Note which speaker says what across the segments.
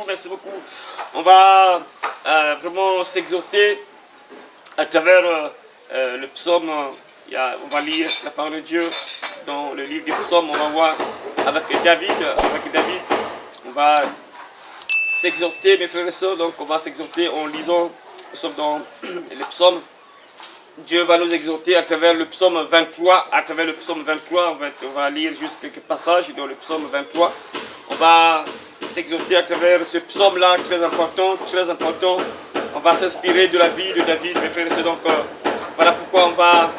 Speaker 1: beaucoup, merci beaucoup. On va vraiment s'exhorter à travers le psaume. On va lire la parole de Dieu dans le livre des psaumes. On va voir avec David, on va s'exhorter, mes frères et sœurs. Donc on va s'exhorter en lisant, nous sommes dans les psaumes. Dieu va nous exhorter à travers le psaume 23. À travers le psaume 23, on va lire juste quelques passages dans le psaume 23. On va s'exhorter à travers ce psaume-là, très important, très important. On va s'inspirer de la vie de David, mes frères et sœurs. Donc voilà pourquoi on va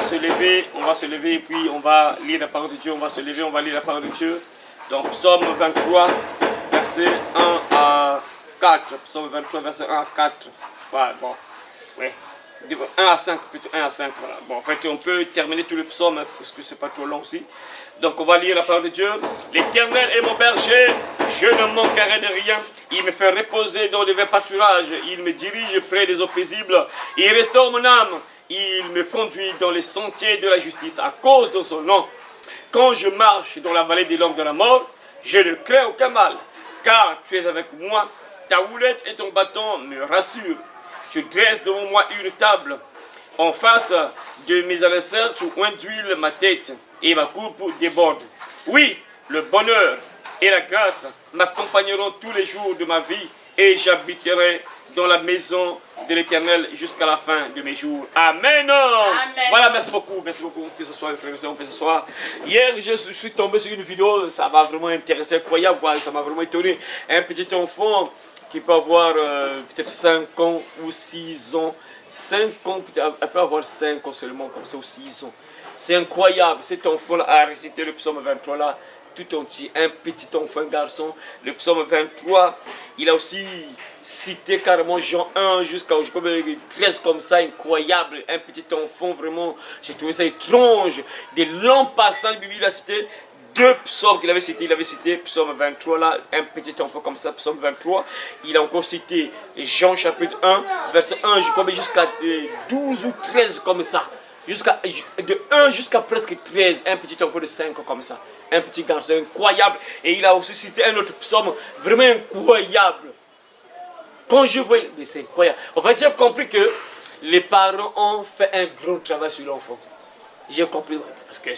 Speaker 1: se lever et puis on va lire la parole de Dieu. On va se lever, on va lire la parole de Dieu. Donc psaume 23, verset 1 à 4. Psaume 23, verset 1 à 4. Voilà, bon, oui. 1 à 5, plutôt 1 à 5, voilà. Bon, en fait, on peut terminer tout le psaume, hein, parce que c'est pas trop long aussi. Donc, on va lire la parole de Dieu. L'Éternel est mon berger, je ne manquerai de rien. Il me fait reposer dans de verts pâturages. Il me dirige près des eaux paisibles. Il restaure mon âme. Il me conduit dans les sentiers de la justice à cause de son nom. Quand je marche dans la vallée des langues de la mort, je ne crains aucun mal, car tu es avec moi. Ta houlette et ton bâton me rassurent. Tu dresses devant moi une table. En face de mes adversaires, tu induis ma tête et ma coupe déborde. Oui, le bonheur et la grâce m'accompagneront tous les jours de ma vie et j'habiterai dans la maison de l'Éternel jusqu'à la fin de mes jours. Amen. Amen. Voilà, merci beaucoup, que ce soit les frères et sœurs, que ce soit. Hier, je suis tombé sur une vidéo, ça m'a vraiment intéressé, incroyable, ça m'a vraiment étonné. Un petit enfant qui peut avoir peut-être 5 ans ou 6 ans. 5 ans, elle peut avoir 5 ans seulement, comme ça, ou 6 ans. C'est incroyable, cet enfant-là a récité le psaume 23 là, tout entier. Un petit enfant, un garçon. Le psaume 23, il a aussi cité carrément Jean 1 jusqu'à 13 comme ça, incroyable. Un petit enfant, vraiment, j'ai trouvé ça étrange. Des longs passages, il a cité 2 psaumes qu'il avait cité. Il avait cité psaume 23 là, un petit enfant comme ça, psaume 23. Il a encore cité Jean chapitre 1, verset 1 jusqu'à 12 ou 13 comme ça. De 1 jusqu'à presque 13, un petit enfant de 5 ans comme ça. Un petit garçon incroyable. Et il a aussi cité un autre psaume vraiment incroyable. Quand je vois, mais c'est incroyable. En fait, j'ai compris que les parents ont fait un grand travail sur l'enfant. J'ai compris, parce que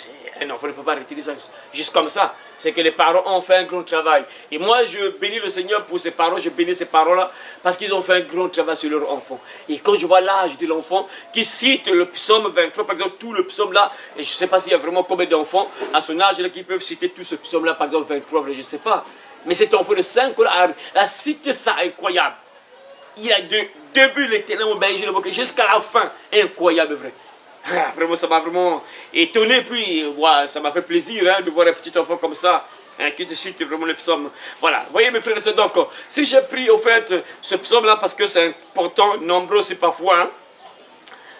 Speaker 1: un enfant ne peut pas retirer ça juste comme ça. C'est que les parents ont fait un grand travail. Et moi, je bénis le Seigneur pour ces parents, je bénis ces parents-là, parce qu'ils ont fait un grand travail sur leur enfant. Et quand je vois l'âge de l'enfant, qui cite le psaume 23, par exemple, tout le psaume-là, et je ne sais pas s'il y a vraiment combien d'enfants à son âge-là qui peuvent citer tout ce psaume-là, par exemple 23, je ne sais pas. Mais cet enfant de 5 ans a cité ça, incroyable. Il a début l'Éternel mon berger, jusqu'à la fin, incroyable, vrai. Vraiment, ça m'a vraiment étonné, puis ouais, ça m'a fait plaisir hein, de voir un petit enfant comme ça, hein, qui te cite vraiment le psaume. Voilà, voyez mes frères et sœurs, donc, si j'ai pris au fait ce psaume-là, parce que c'est important, nombreux aussi parfois, hein,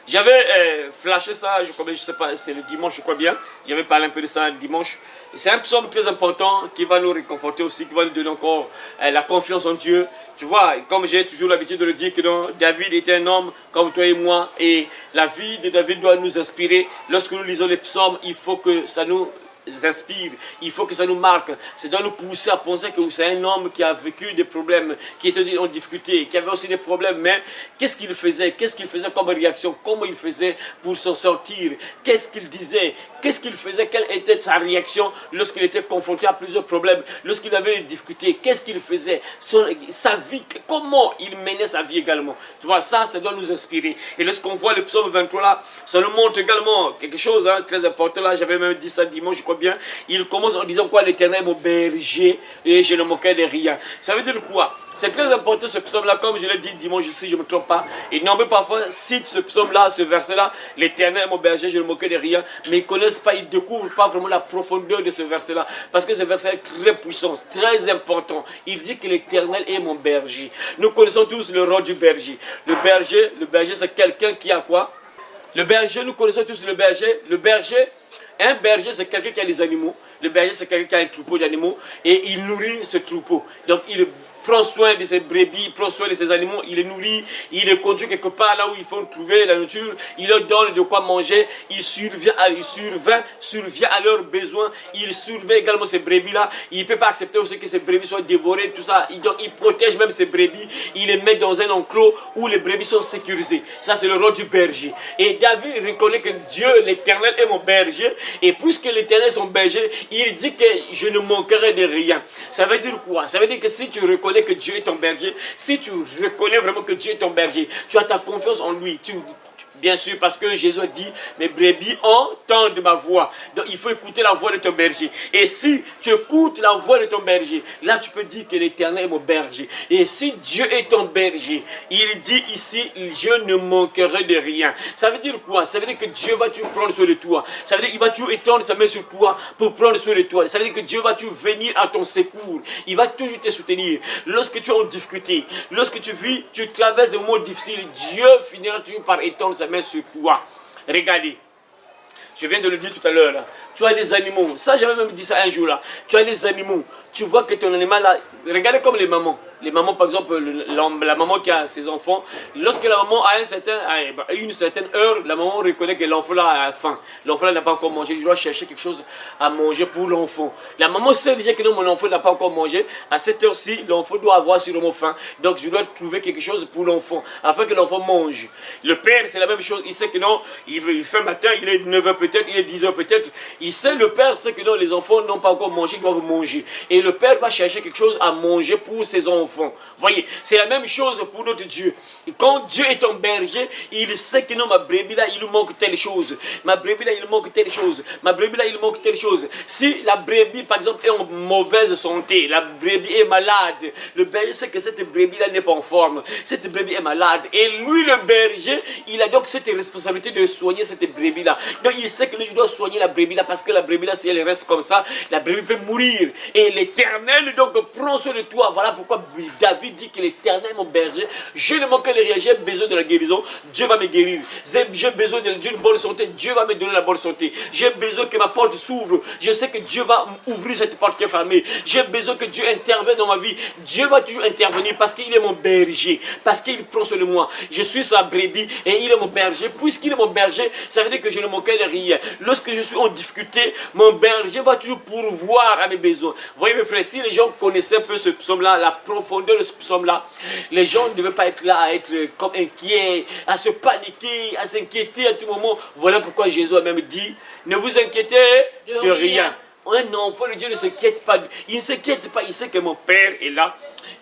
Speaker 1: j'avais flashé ça, je sais pas, c'est le dimanche, je crois bien, j'avais parlé un peu de ça le dimanche. C'est un psaume très important qui va nous réconforter aussi, qui va nous donner encore la confiance en Dieu. Tu vois, comme j'ai toujours l'habitude de le dire, que David était un homme comme toi et moi. Et la vie de David doit nous inspirer. Lorsque nous lisons les psaumes, il faut que ça nous inspire, il faut que ça nous marque, ça doit nous pousser à penser que c'est un homme qui a vécu des problèmes, qui était en difficulté, qui avait aussi des problèmes, mais qu'est-ce qu'il faisait comme réaction, comment il faisait pour s'en sortir, qu'est-ce qu'il disait, qu'est-ce qu'il faisait, quelle était sa réaction lorsqu'il était confronté à plusieurs problèmes, lorsqu'il avait des difficultés, qu'est-ce qu'il faisait, sa vie, comment il menait sa vie également. Tu vois, ça doit nous inspirer. Et lorsqu'on voit le psaume 23 là, ça nous montre également quelque chose hein, très important là, j'avais même dit ça dimanche, je crois bien. Il commence en disant quoi, l'Éternel est mon berger et je ne manquerai de rien. Ça veut dire quoi? C'est très important ce psaume-là, comme je l'ai dit dimanche, si je ne me trompe pas. Et nombreux parfois citent ce psaume-là, ce verset-là, l'Éternel est mon berger, je ne manquerai de rien. Mais ils ne connaissent pas, ils ne découvrent pas vraiment la profondeur de ce verset-là. Parce que ce verset est très puissant, très important. Il dit que l'Éternel est mon berger. Nous connaissons tous le rôle du berger. Le berger c'est quelqu'un qui a quoi? Le berger, nous connaissons tous le berger. Un berger, c'est quelqu'un qui a des animaux. Le berger, c'est quelqu'un qui a un troupeau d'animaux et il nourrit ce troupeau. Donc, il prend soin de ses brebis, prend soin de ses animaux, il les nourrit, il les conduit quelque part là où il faut trouver la nourriture, il leur donne de quoi manger, il survient à leurs besoins, il surveille également ces brebis-là, il ne peut pas accepter aussi que ces brebis soient dévorées, tout ça, il protège même ces brebis, il les met dans un enclos où les brebis sont sécurisées. Ça, c'est le rôle du berger. Et David reconnaît que Dieu, l'Éternel, est mon berger, et puisque l'Éternel est son berger, il dit que je ne manquerai de rien. Ça veut dire quoi? Ça veut dire que si tu reconnais que Dieu est ton berger, si tu reconnais vraiment que Dieu est ton berger, tu as ta confiance en lui, bien sûr, parce que Jésus a dit, mes brebis entendent ma voix. Donc, il faut écouter la voix de ton berger. Et si tu écoutes la voix de ton berger, là, tu peux dire que l'Éternel est mon berger. Et si Dieu est ton berger, il dit ici, je ne manquerai de rien. Ça veut dire quoi? Ça veut dire que Dieu va toujours prendre soin de toi. Ça veut dire qu'il va toujours étendre sa main sur toi pour prendre soin de toi. Ça veut dire que Dieu va toujours venir à ton secours. Il va toujours te soutenir. Lorsque tu es en difficulté, lorsque tu vis, tu traverses des moments difficiles, Dieu finira toujours par étendre sa main sur toi. Regardez, je viens de le dire tout à l'heure là. Tu as des animaux, ça j'avais même dit ça un jour là. Tu as des animaux, tu vois que ton animal là, regardez comme les mamans. Les mamans, par exemple, la maman qui a ses enfants, lorsque la maman a une certaine heure, la maman reconnaît que l'enfant là a faim. L'enfant là n'a pas encore mangé, je dois chercher quelque chose à manger pour l'enfant. La maman sait déjà que non, mon enfant n'a pas encore mangé. À cette heure-ci, l'enfant doit avoir sûrement faim. Donc je dois trouver quelque chose pour l'enfant, afin que l'enfant mange. Le père, c'est la même chose. Il sait que non, il fait matin, il est 9 h peut-être, il est 10 h peut-être. Le père sait que non, les enfants n'ont pas encore mangé, ils doivent manger. Et le père va chercher quelque chose à manger pour ses enfants. Voyez, c'est la même chose pour notre Dieu. Et quand Dieu est ton berger, il sait que non, ma brebis là, il lui manque telle chose. Ma brebis là, il lui manque telle chose. Ma brebis là, il lui manque telle chose. Si la brebis, par exemple, est en mauvaise santé, la brebis est malade, le berger sait que cette brebis là n'est pas en forme. Cette brebis est malade. Et lui, le berger, il a donc cette responsabilité de soigner cette brebis là. Donc il sait que lui, je dois soigner la brebis là, parce que la brebis là, si elle reste comme ça, la brebis peut mourir. Et l'Éternel donc prend soin de toi. Voilà pourquoi David dit que l'Éternel est mon berger. Je ne manque de rien. J'ai besoin de la guérison. Dieu va me guérir. J'ai besoin d'une bonne santé. Dieu va me donner la bonne santé. J'ai besoin que ma porte s'ouvre. Je sais que Dieu va ouvrir cette porte qui est fermée. J'ai besoin que Dieu intervienne dans ma vie. Dieu va toujours intervenir parce qu'il est mon berger. Parce qu'il prend soin de moi. Je suis sa brebis et il est mon berger. Puisqu'il est mon berger, ça veut dire que je ne manque de rien. Lorsque je suis en difficulté, mon berger va toujours pourvoir à mes besoins. Vous voyez mes frères, si les gens connaissaient un peu ce psaume-là, la profondeur de ce psaume-là, les gens ne devaient pas être là à être comme inquiets, à se paniquer, à s'inquiéter à tout moment. Voilà pourquoi Jésus a même dit, ne vous inquiétez de rien. Un enfant de Dieu ne s'inquiète pas. Il ne s'inquiète pas. Il sait que mon Père est là.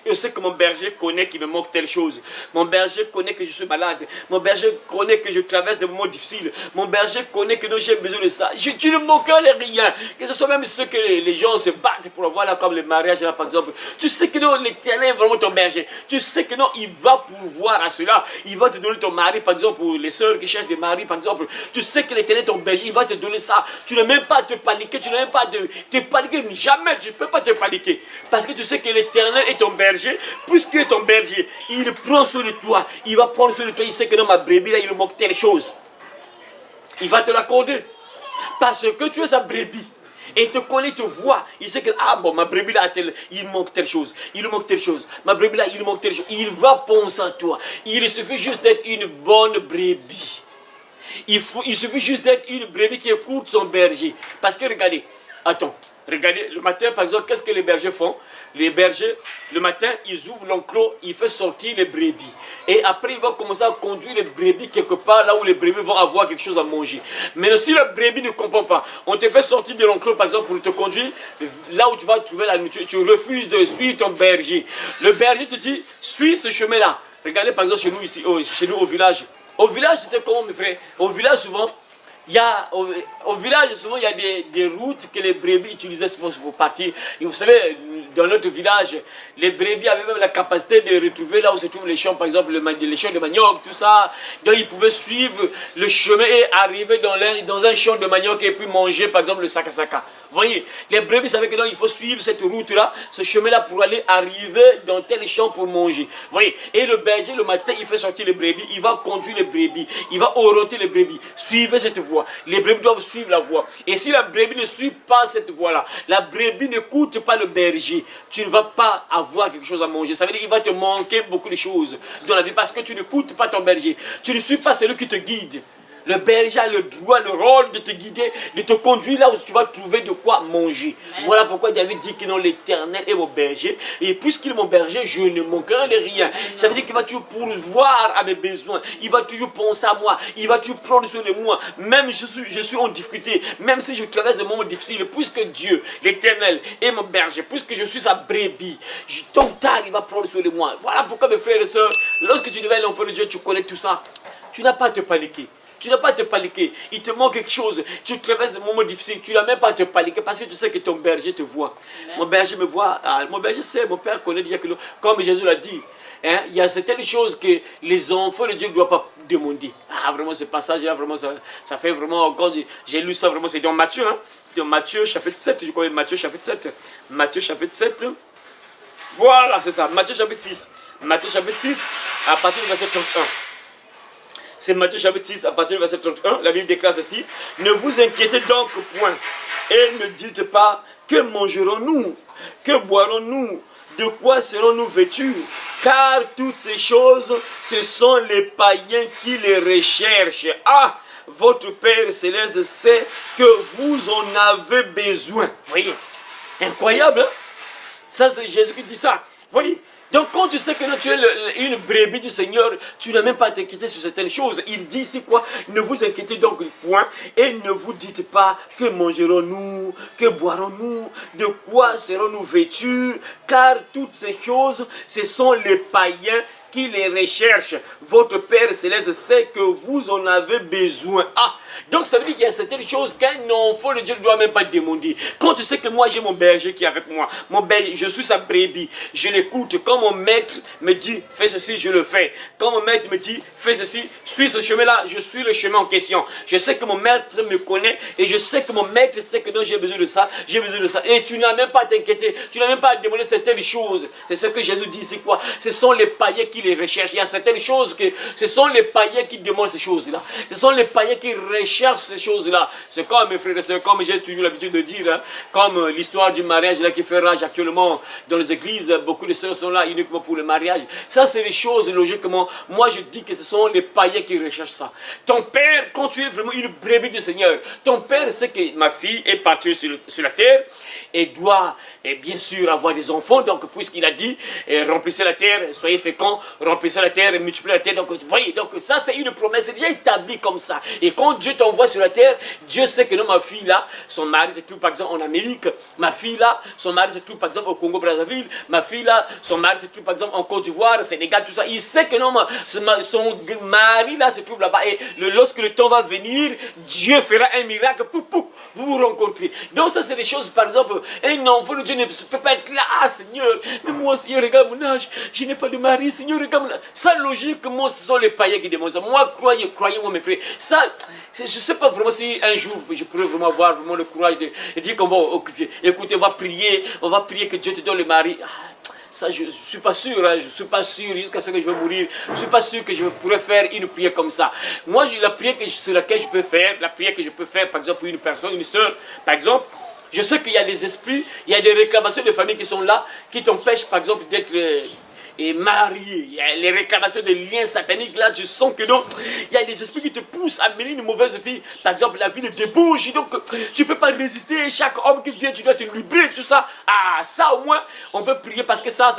Speaker 1: Je sais que mon berger connaît qu'il me manque telle chose. Mon berger connaît que je suis malade. Mon berger connaît que je traverse des moments difficiles. Mon berger connaît que j'ai besoin de ça. Tu ne manques rien. Que ce soit même ceux que les gens se battent pour avoir, là, comme le mariage, là, par exemple. Tu sais que non, l'Éternel est vraiment ton berger. Tu sais que non, il va pourvoir à cela. Il va te donner ton mari, par exemple, pour les sœurs qui cherchent des maris, par exemple. Tu sais que l'Éternel est ton berger. Il va te donner ça. Tu n'as même pas à te paniquer. Tu n'as même pas à te paniquer. Jamais. Tu ne peux pas te paniquer. Parce que tu sais que l'Éternel est ton berger. Puisqu'il est ton berger, il prend soin de toi. Il va prendre soin de toi. Il sait que dans ma brebis, là, il lui manque telle chose. Il va te l'accorder. Parce que tu es sa brebis. Et il te connaît, il te voit. Il sait que, ah bon, ma brebis là, il manque telle chose. Il lui manque telle chose. Ma brebis là, il lui manque telle chose. Il va penser à toi. Il suffit juste d'être une bonne brebis. Il suffit juste d'être une brebis qui écoute son berger. Parce que regardez, attends. Regardez, le matin, par exemple, qu'est-ce que les bergers font? Les bergers, le matin, ils ouvrent l'enclos, ils font sortir les brebis. Et après, ils vont commencer à conduire les brebis quelque part, là où les brebis vont avoir quelque chose à manger. Mais si le brebis ne comprend pas, on te fait sortir de l'enclos, par exemple, pour te conduire, là où tu vas trouver la nourriture, tu refuses de suivre ton berger. Le berger te dit, suis ce chemin-là. Regardez, par exemple, chez nous, ici, chez nous, au village. Au village, c'était comment, mes frères? Au village, souvent, au village, souvent, il y a des routes que les brebis utilisaient souvent pour partir. Et vous savez, dans notre village, les brebis avaient même la capacité de retrouver là où se trouvent les champs, par exemple, les champs de manioc, tout ça. Donc, ils pouvaient suivre le chemin et arriver dans un champ de manioc et puis manger, par exemple, le sakasaka. Vous voyez, les brebis savaient que non, il faut suivre cette route-là, ce chemin-là pour aller arriver dans tel champ pour manger. Vous voyez, et le berger, le matin, il fait sortir les brebis, il va conduire les brebis, il va orienter les brebis. Suivez cette voie.
Speaker 2: voix. Les brebis doivent suivre la voix. Et si la brebis ne suit pas cette voix-là, la brebis n'écoute pas le berger, tu ne vas pas avoir quelque chose à manger. Ça veut dire qu'il va te manquer beaucoup de choses dans la vie parce que tu n'écoutes pas ton berger. Tu ne suis pas celui qui te guide. Le berger a le droit, le rôle de te guider, de te conduire là où tu vas trouver de quoi manger. Voilà pourquoi David dit que non, l'Éternel est mon berger. Et puisqu'il est mon berger, je ne manquerai de rien. Ça veut dire qu'il va toujours pourvoir à mes besoins. Il va toujours penser à moi. Il va toujours prendre soin de moi. Même je suis en difficulté. Même si je traverse des moments difficiles. Puisque Dieu, l'Éternel, est mon berger. Puisque je suis sa brebis. Tôt ou tard, il va prendre soin de moi. Voilà pourquoi mes frères et sœurs, lorsque tu deviens l'enfant de Dieu, tu connais tout ça. Tu n'as pas à te paniquer. Tu n'as pas à te paniquer. Il te manque quelque chose. Tu traverses des moments difficiles. Tu n'as même pas à te paniquer parce que tu sais que ton berger te voit. Amen. Mon berger me voit. Mon berger sait, mon père connaît déjà que, comme Jésus l'a dit, hein, il y a certaines choses que les enfants de Dieu ne doivent pas demander. Vraiment, ce passage-là, vraiment, ça fait vraiment. Quand j'ai lu ça, vraiment, c'est dans Matthieu. Hein, dans Matthieu chapitre 7. Je crois Matthieu chapitre 7. Matthieu chapitre 7. Voilà, c'est ça. Matthieu chapitre 6. Matthieu chapitre 6, à partir du verset 31. C'est Matthieu chapitre 6, à partir du verset 31, la Bible déclare ceci. Ne vous inquiétez donc point, et ne dites pas, que mangerons-nous, que boirons-nous, de quoi serons-nous vêtus? Car toutes ces choses, ce sont les païens qui les recherchent. Ah, votre Père Céleste sait que vous en avez besoin. Voyez, incroyable, hein? Ça, c'est Jésus qui dit ça. Voyez. Donc quand tu sais que tu es une brebis du Seigneur, tu n'as même pas à t'inquiéter sur certaines choses. Il dit ici quoi? Ne vous inquiétez donc point et ne vous dites pas que mangerons-nous, que boirons-nous, de quoi serons-nous vêtus, car toutes ces choses, ce sont les païens qui les recherchent. Votre Père Céleste sait que vous en avez besoin. Ah, donc ça veut dire qu'il y a certaines choses qu'un enfant de Dieu ne doit même pas demander. Quand tu sais que moi j'ai mon berger qui est avec moi, mon berger, je suis sa brebis, je l'écoute. Quand mon maître me dit fais ceci, je le fais. Quand mon maître me dit fais ceci, suis ce chemin-là, je suis le chemin en question. Je sais que mon maître me connaît et je sais que mon maître sait que non, j'ai besoin de ça, j'ai besoin de ça. Et tu n'as même pas à t'inquiéter, tu n'as même pas à demander certaines choses. C'est ce que Jésus dit, c'est quoi? Ce sont les païens qui les recherchent. Il y a certaines choses que ce sont les païens qui demandent ces choses-là. Ce sont les païens qui recherchent ces choses-là. C'est comme mes frères et sœurs, comme j'ai toujours l'habitude de dire, hein, comme l'histoire du mariage là, qui fait rage actuellement dans les églises. Beaucoup de sœurs sont là uniquement pour le mariage. Ça, c'est les choses logiquement. Moi, je dis que ce sont les païens qui recherchent ça. Ton père, quand tu es vraiment une brebis du Seigneur, ton père sait que ma fille est partie sur la terre et doit, et bien sûr, avoir des enfants. Donc, puisqu'il a dit, remplissez la terre, soyez féconds, remplissez la terre, multipliez la terre. Donc, vous voyez, donc ça, c'est une promesse. C'est déjà établi comme ça. Et quand Dieu t'envoie sur la terre, Dieu sait que non, ma fille là, son mari se trouve par exemple en Amérique. Ma fille là, son mari se trouve par exemple au Congo-Brazzaville. Ma fille là, son mari se trouve par exemple en Côte d'Ivoire, Sénégal, tout ça. Il sait que non, son mari là se trouve là-bas. Et lorsque le temps va venir, Dieu fera un miracle pour vous vous rencontrer. Donc ça, c'est des choses, par exemple, un enfant de Dieu ne peut pas être là. Ah Seigneur, mais moi Seigneur, regarde mon âge, je n'ai pas de mari, Seigneur, regarde mon âge. Ça, logiquement, ce sont les païens qui demandent ça. Moi, croyez-moi mes frères, ça, je ne sais pas vraiment si un jour je pourrais vraiment avoir vraiment le courage de dire qu'on va occuper. Écoutez, on va prier que Dieu te donne le mari. Ça, je ne suis pas sûr, hein, je ne suis pas sûr jusqu'à ce que je vais mourir. Je ne suis pas sûr que je pourrais faire une prière comme ça. Moi, la prière sur laquelle je peux faire, la prière que je peux faire, par exemple, pour une personne, une soeur, par exemple, je sais qu'il y a des esprits, il y a des réclamations de famille qui sont là, qui t'empêchent, par exemple, d'être marié. Il y a les réclamations de liens sataniques, là, tu sens que non, il y a des esprits qui te poussent à mener une mauvaise vie. Par exemple, la vie de débauche, donc tu ne peux pas résister. Chaque homme qui vient, tu dois te libérer, tout ça. Ah, ça au moins, on peut prier parce que ça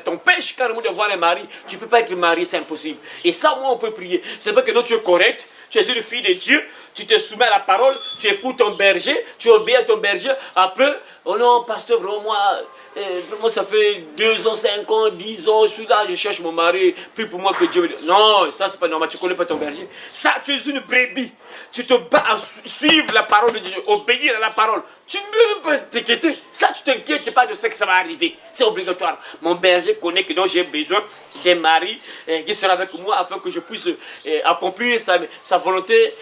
Speaker 2: t'empêche carrément d'avoir un mari. Tu ne peux pas être marié, c'est impossible. Et ça au moins, on peut prier. C'est vrai que non, tu es correct, tu es une fille de Dieu, tu te soumets à la parole, tu écoutes ton berger, tu obéis à ton berger. Après, oh non, pasteur, vraiment, moi, ça fait 2 ans, 5 ans, 10 ans, je suis là, je cherche mon mari, prie pour moi que Dieu me dise. Non, ça, c'est pas normal, tu connais pas ton berger. Ça, tu es une brebis. Tu te bats à suivre la parole de Dieu, obéir à la parole. Tu ne peux même pas t'inquiéter. Ça, tu t'inquiètes pas de ce que ça va arriver. C'est obligatoire. Mon berger connaît que donc j'ai besoin d'un mari qui sera avec moi afin que je puisse accomplir sa volonté.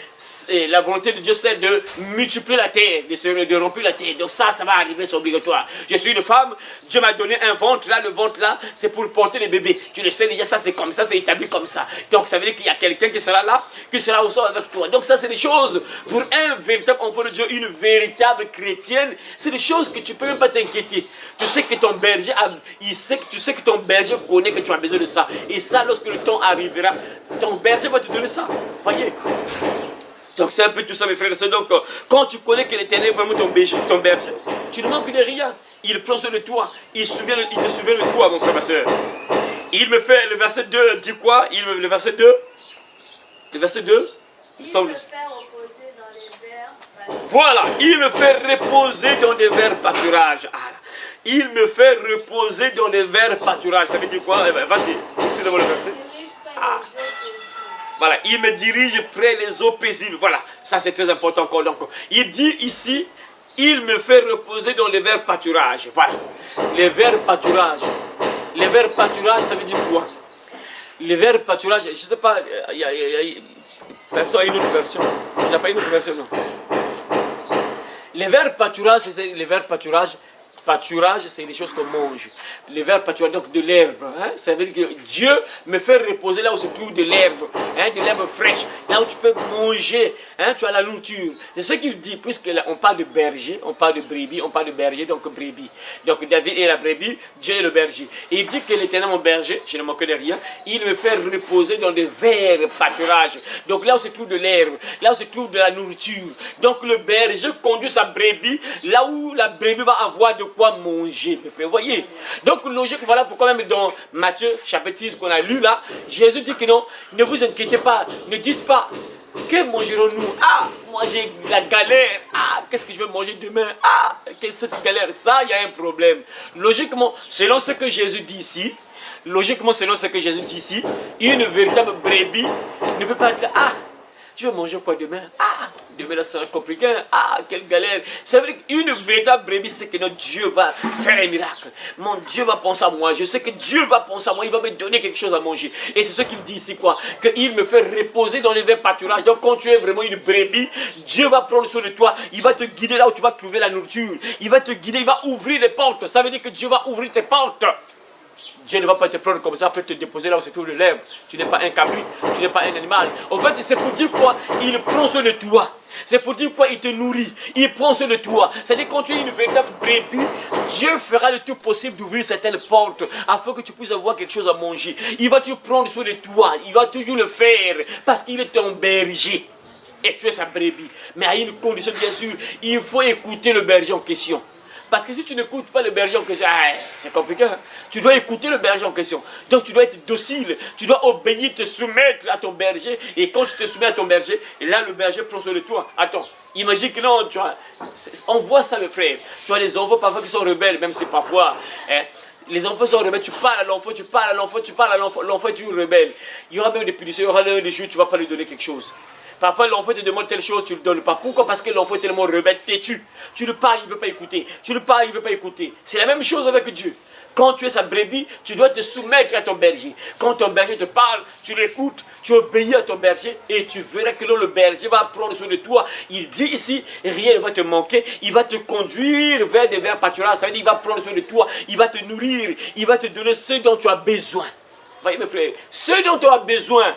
Speaker 2: La volonté de Dieu, c'est de multiplier la terre, de remplir la terre. Donc ça va arriver, c'est obligatoire. Je suis une femme, Dieu m'a donné un ventre. Là, le ventre là, c'est pour porter les bébés. Tu le sais déjà, ça c'est comme ça, c'est établi comme ça. Donc ça veut dire qu'il y a quelqu'un qui sera là, qui sera au sol avec toi. Donc ça, c'est des choses pour un véritable enfant de Dieu, une véritable chrétienne. C'est des choses que tu ne peux même pas t'inquiéter. Tu sais que ton berger, tu sais que ton berger connaît que tu as besoin de ça. Et ça, lorsque le temps arrivera, ton berger va te donner ça. Voyez. Donc c'est un peu tout ça, mes frères et sœurs. Donc quand tu connais que l'Éternel est vraiment ton berger, tu ne manques de rien. Il prend soin de toi. Il te souvient de toi, mon frère, ma soeur. Il me fait, le verset 2 dit quoi? Le verset 2. Le verset 2.
Speaker 3: Il me fait reposer dans les verts.
Speaker 2: Voilà, il me fait reposer dans des verts pâturages. Ah, il me fait reposer dans des verts pâturages. Ça veut dire quoi? Vas-y, c'est-moi le verset. Ah. Voilà, il me dirige près les eaux paisibles. Voilà, ça c'est très important encore. Donc, il dit ici, il me fait reposer dans les verts pâturages. Voilà, les verts pâturages. Les verts pâturages, ça veut dire quoi? Les verts pâturages, je ne sais pas, personne a une autre version. Tu n'as pas une autre version, non? Les verts pâturages, c'est les verts pâturages. Pâturage, c'est les choses qu'on mange. Les verts pâturages, donc de l'herbe. Hein? Ça veut dire que Dieu me fait reposer là où se trouve de l'herbe. Hein? De l'herbe fraîche. Là où tu peux manger. Hein? Tu as la nourriture. C'est ce qu'il dit. Puisque là, on parle de berger, on parle de brebis, on parle de berger, donc brebis. Donc David est la brebis, Dieu est le berger. Et il dit que l'Éternel mon berger, je ne manque de rien, il me fait reposer dans des verts pâturages. Donc là où se trouve de l'herbe, là où se trouve de la nourriture. Donc le berger conduit sa brebis là où la brebis va avoir de quoi manger, mes frères. Voyez. Donc logique, voilà pourquoi même dans Matthieu chapitre 6 qu'on a lu là, Jésus dit que non, ne vous inquiétez pas, ne dites pas, que mangerons-nous? Ah, moi j'ai la galère. Ah, qu'est-ce que je vais manger demain? Ah, qu'est-ce que cette galère? Ça, il y a un problème. Logiquement, selon ce que Jésus dit ici, une véritable brebis ne peut pas être là. Ah, je vais manger quoi demain? Ah, demain là ça sera compliqué. Ah, quelle galère. Ça veut dire qu'une véritable brebis, c'est que notre Dieu va faire un miracle. Mon Dieu va penser à moi. Je sais que Dieu va penser à moi. Il va me donner quelque chose à manger. Et c'est ce qu'il dit ici, quoi. Qu'il me fait reposer dans les verts pâturages. Donc quand tu es vraiment une brebis, Dieu va prendre soin de toi. Il va te guider là où tu vas trouver la nourriture. Il va te guider, il va ouvrir les portes. Ça veut dire que Dieu va ouvrir tes portes. Dieu ne va pas te prendre comme ça, après te déposer là où se trouve l'herbe. Tu n'es pas un cabri, tu n'es pas un animal. En fait, c'est pour dire quoi? Il prend soin de toi. C'est pour dire quoi? Il te nourrit. Il prend soin de toi. C'est-à-dire quand tu es une véritable brebis, Dieu fera le tout possible d'ouvrir certaines portes afin que tu puisses avoir quelque chose à manger. Il va te prendre soin de toi. Il va toujours le faire parce qu'il est ton berger. Et tu es sa brebis. Mais à une condition, bien sûr, il faut écouter le berger en question. Parce que si tu n'écoutes pas le berger en question, c'est compliqué. Hein? Tu dois écouter le berger en question. Donc tu dois être docile. Tu dois obéir, te soumettre à ton berger. Et quand tu te soumets à ton berger, et là le berger prend soin de toi. Attends, imagine que non, tu vois, on voit ça le frère. Tu as des enfants parfois qui sont rebelles, même si parfois... les enfants sont rebelles, tu parles à l'enfant, l'enfant est toujours rebelle. Il y aura même des punitions, il y aura même des jours où tu ne vas pas lui donner quelque chose. Parfois l'enfant te demande telle chose, tu ne le donnes pas. Pourquoi? Parce que l'enfant est tellement rebelle, têtu. Tu le parles, il ne veut pas écouter. Tu le parles, il ne veut pas écouter. C'est la même chose avec Dieu. Quand tu es sa brebis, tu dois te soumettre à ton berger. Quand ton berger te parle, tu l'écoutes, tu obéis à ton berger et tu verras que là, le berger va prendre soin de toi. Il dit ici, rien ne va te manquer. Il va te conduire vers des verts pâturages. Ça veut dire qu'il va prendre soin de toi. Il va te nourrir. Il va te donner ce dont tu as besoin. Voyez mes frères, ce dont tu as besoin,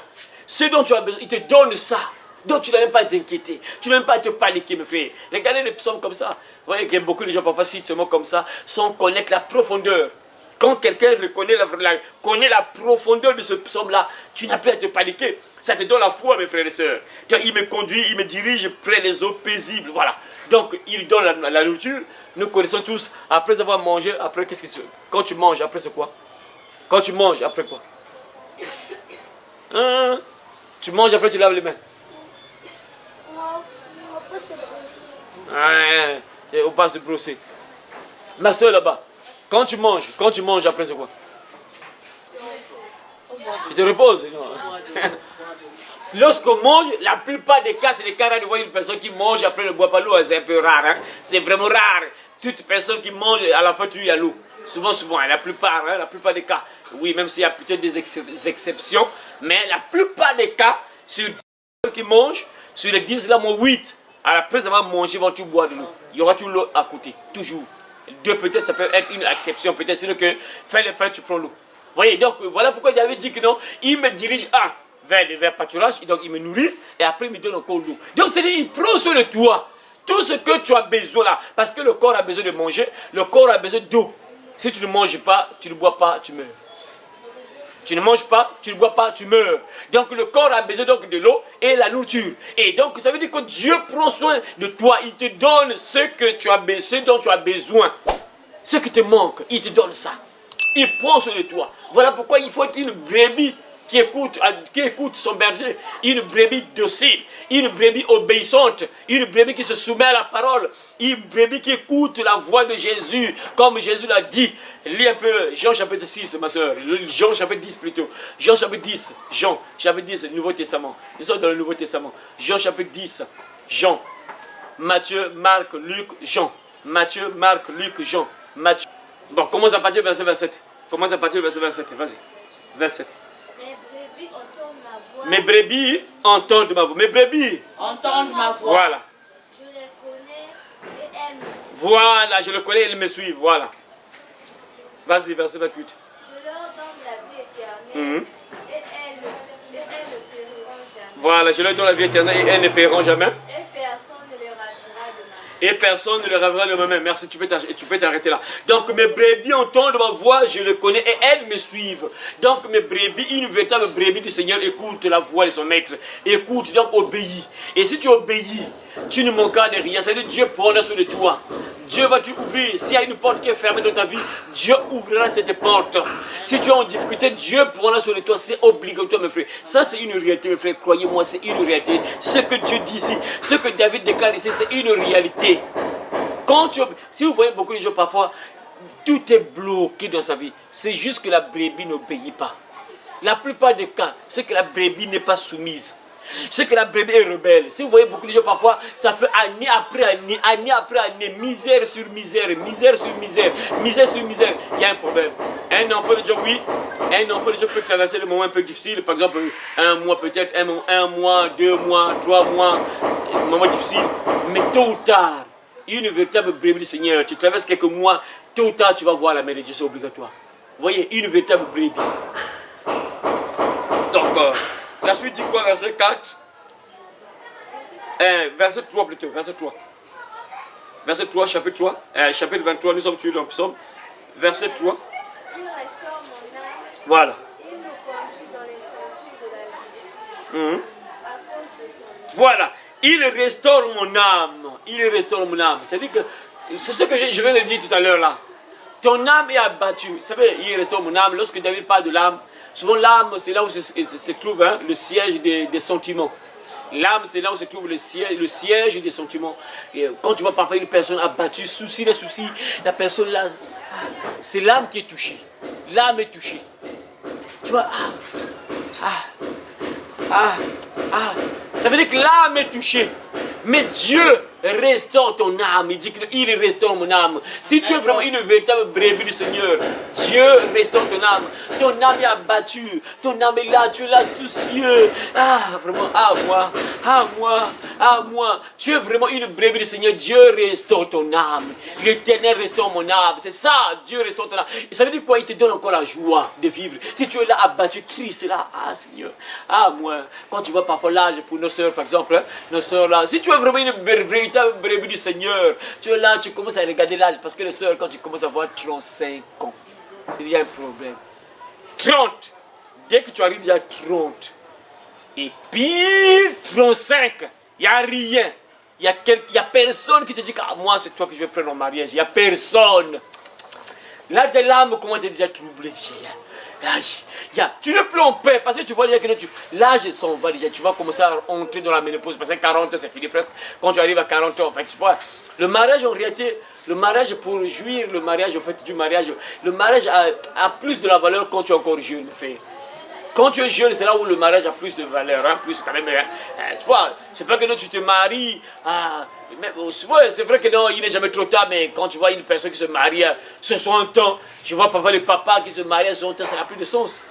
Speaker 2: il te donne ça. Donc tu n'as même pas à t'inquiéter, tu n'as même pas à te paniquer, mes frères. Regardez les psaumes comme ça. Vous voyez que beaucoup de gens parfois citent ce mot comme ça, sans connaître la profondeur. Quand quelqu'un connaît la profondeur de ce psaume-là, tu n'as plus à te paniquer. Ça te donne la foi, mes frères et sœurs. Il me conduit, il me dirige près des eaux paisibles. Voilà. Donc il donne la nourriture. Nous connaissons tous, après avoir mangé, après qu'est-ce que c'est? Quand tu manges, après c'est quoi? Quand tu manges, après quoi? Tu manges, après tu laves les mains. On passe se brosser. Ma soeur là-bas, quand tu manges après c'est quoi? Tu te reposes. Non. Lorsqu'on mange, la plupart des cas, c'est des cas de voir une personne qui mange après ne boit pas l'eau, c'est un peu rare. Hein? C'est vraiment rare. Toute personne qui mange, à la fin, tu y a l'eau. Souvent, hein, la plupart des cas. Oui, même s'il y a peut-être des exceptions, mais la plupart des cas, sur 10 personnes qui mangent, sur les 10, là, 8, après avoir mangé, vont tout boire de l'eau. Il y aura toujours l'eau à côté, toujours. 2 peut-être, ça peut être une exception, peut-être, c'est que, fin les fins, tu prends l'eau. Vous voyez, donc, voilà pourquoi il avait dit que non, il me dirige vers pâturage, donc il me nourrit, et après il me donne encore l'eau. Donc, c'est-à-dire, il prend soin de toi. Tout ce que tu as besoin là, parce que le corps a besoin de manger, le corps a besoin d'eau. Si tu ne manges pas, tu ne bois pas, tu meurs. Tu ne manges pas, tu ne bois pas, tu meurs. Donc le corps a besoin donc de l'eau et la nourriture. Et donc ça veut dire que Dieu prend soin de toi. Il te donne ce dont tu as besoin. Ce qui te manque, il te donne ça. Il prend soin de toi. Voilà pourquoi il faut être une brebis qui écoute son berger, une brebis docile, une brebis obéissante, une brebis qui se soumet à la parole, une brebis qui écoute la voix de Jésus, comme Jésus l'a dit. Lis un peu Jean chapitre 6, ma soeur, Jean chapitre 10 plutôt, Jean chapitre 10, Jean chapitre 10, Nouveau Testament. Nous sommes dans le Nouveau Testament. Jean chapitre 10, Jean, Matthieu, Marc, Luc, Jean. Matthieu, Marc, Luc, Jean. Matthieu. Bon, commence à partir du verset 27. Commence à partir du verset 27, vas-y. 27. Mes brebis entendent ma voix. Mes brebis
Speaker 4: entendent ma voix.
Speaker 2: Voilà.
Speaker 3: Je les connais et elles me suivent.
Speaker 2: Voilà, je le connais, elles me suivent. Voilà. Vas-y, verset 28.
Speaker 3: Je leur donne la vie éternelle et elles ne périront jamais.
Speaker 2: Voilà, je leur donne la vie éternelle et elles ne paieront jamais.
Speaker 3: Et personne ne les ravira de ma main.
Speaker 2: Et personne ne le ravira de ma main. Merci, tu peux t'arrêter là. Donc mes brebis entendent ma voix, je le connais et elles me suivent. Donc mes brebis, une véritable brebis du Seigneur écoute la voix de son maître. Écoute, donc obéis. Et si tu obéis, tu ne manqueras de rien. C'est-à-dire Dieu prendra soin de toi. Dieu va t'ouvrir. S'il y a une porte qui est fermée dans ta vie, Dieu ouvrira cette porte. Si tu es en difficulté, Dieu prendra soin de toi. C'est obligatoire, mes frères. Ça, c'est une réalité, mes frères. Croyez-moi, c'est une réalité. Ce que Dieu dit ici, ce que David déclare ici, c'est une réalité. Si vous voyez beaucoup de gens parfois, tout est bloqué dans sa vie. C'est juste que la brebis n'obéit pas. La plupart des cas, c'est que la brebis n'est pas soumise. C'est que la brebis est rebelle. Si vous voyez beaucoup de gens parfois, ça fait année après année, misère sur misère, misère sur misère, misère sur misère. Il y a un problème. Un enfant de Dieu, oui, un enfant de Dieu peut traverser des moments un peu difficiles, par exemple un mois peut-être, un mois, 2 mois, 3 mois, un moment difficile. Mais tôt ou tard, une véritable brebis du Seigneur, tu traverses quelques mois, tôt ou tard tu vas voir la main de Dieu, c'est obligatoire. Vous voyez, une véritable brebis. Donc, la suite dit quoi, verset 4 verset 3 plutôt, verset 3. Verset 3, chapitre 3, chapitre 23, nous sommes toujours dans le psaume. Verset 3.
Speaker 3: Il restaure mon âme.
Speaker 2: Voilà.
Speaker 3: Il nous conduit dans les sentiers de la justice. À cause de son nom.
Speaker 2: Voilà. Il restaure mon âme. Il restaure mon âme. C'est-à-dire que, c'est ce que je viens de dire tout à l'heure là. Ton âme est abattue. Vous savez, il restaure mon âme. Lorsque David parle de l'âme, souvent l'âme, c'est là où se trouve le siège des sentiments. L'âme, c'est là où se trouve le siège des sentiments. Et quand tu vois parfois une personne abattue, souci des soucis, la personne là, c'est l'âme qui est touchée. L'âme est touchée. Tu vois, ça veut dire que l'âme est touchée. Mais Dieu restaure ton âme. Il dit qu'il restaure mon âme. Si tu es vraiment une véritable brebis du Seigneur, Dieu restaure ton âme. Ton âme est abattue. Ton âme est là. Tu es là soucieux. Vraiment, moi. Tu es vraiment une brebis du Seigneur. Dieu restaure ton âme. L'Éternel restaure mon âme. C'est ça, Dieu restaure ton âme. Et ça veut dire quoi? Il te donne encore la joie de vivre. Si tu es là abattu, triste, là, Seigneur. Moi. Quand tu vois parfois l'âge pour nos soeurs, par exemple, nos soeurs là, si tu es vraiment une véritable brebis du Seigneur, tu es là, tu commences à regarder l'âge, parce que les soeurs, quand tu commences à avoir 35 ans, c'est déjà un problème. 30, dès que tu arrives déjà à 30, et pire 35, il n'y a rien. Il y a personne qui te dit que moi c'est toi que je vais prendre en mariage. Il n'y a personne. Là, l'âme commence à être déjà troublée. Tu ne plus en paix parce que tu vois déjà que l'âge s'en va déjà. Tu vas commencer à entrer dans la ménopause parce que 40 ans c'est fini presque. Quand tu arrives à 40 ans, en fait, tu vois, le mariage en réalité, le mariage pour jouir, le mariage en fait du mariage, le mariage a plus de la valeur quand tu es encore jeune, frère. Quand tu es jeune, c'est là où le mariage a plus de valeur, hein, plus quand même. Tu vois, c'est pas que non, tu te maries. C'est vrai que non, il n'est jamais trop tard, mais quand tu vois une personne qui se marie à 60 ans, je vois parfois les papas qui se marient à 60 ans, ça n'a plus de sens.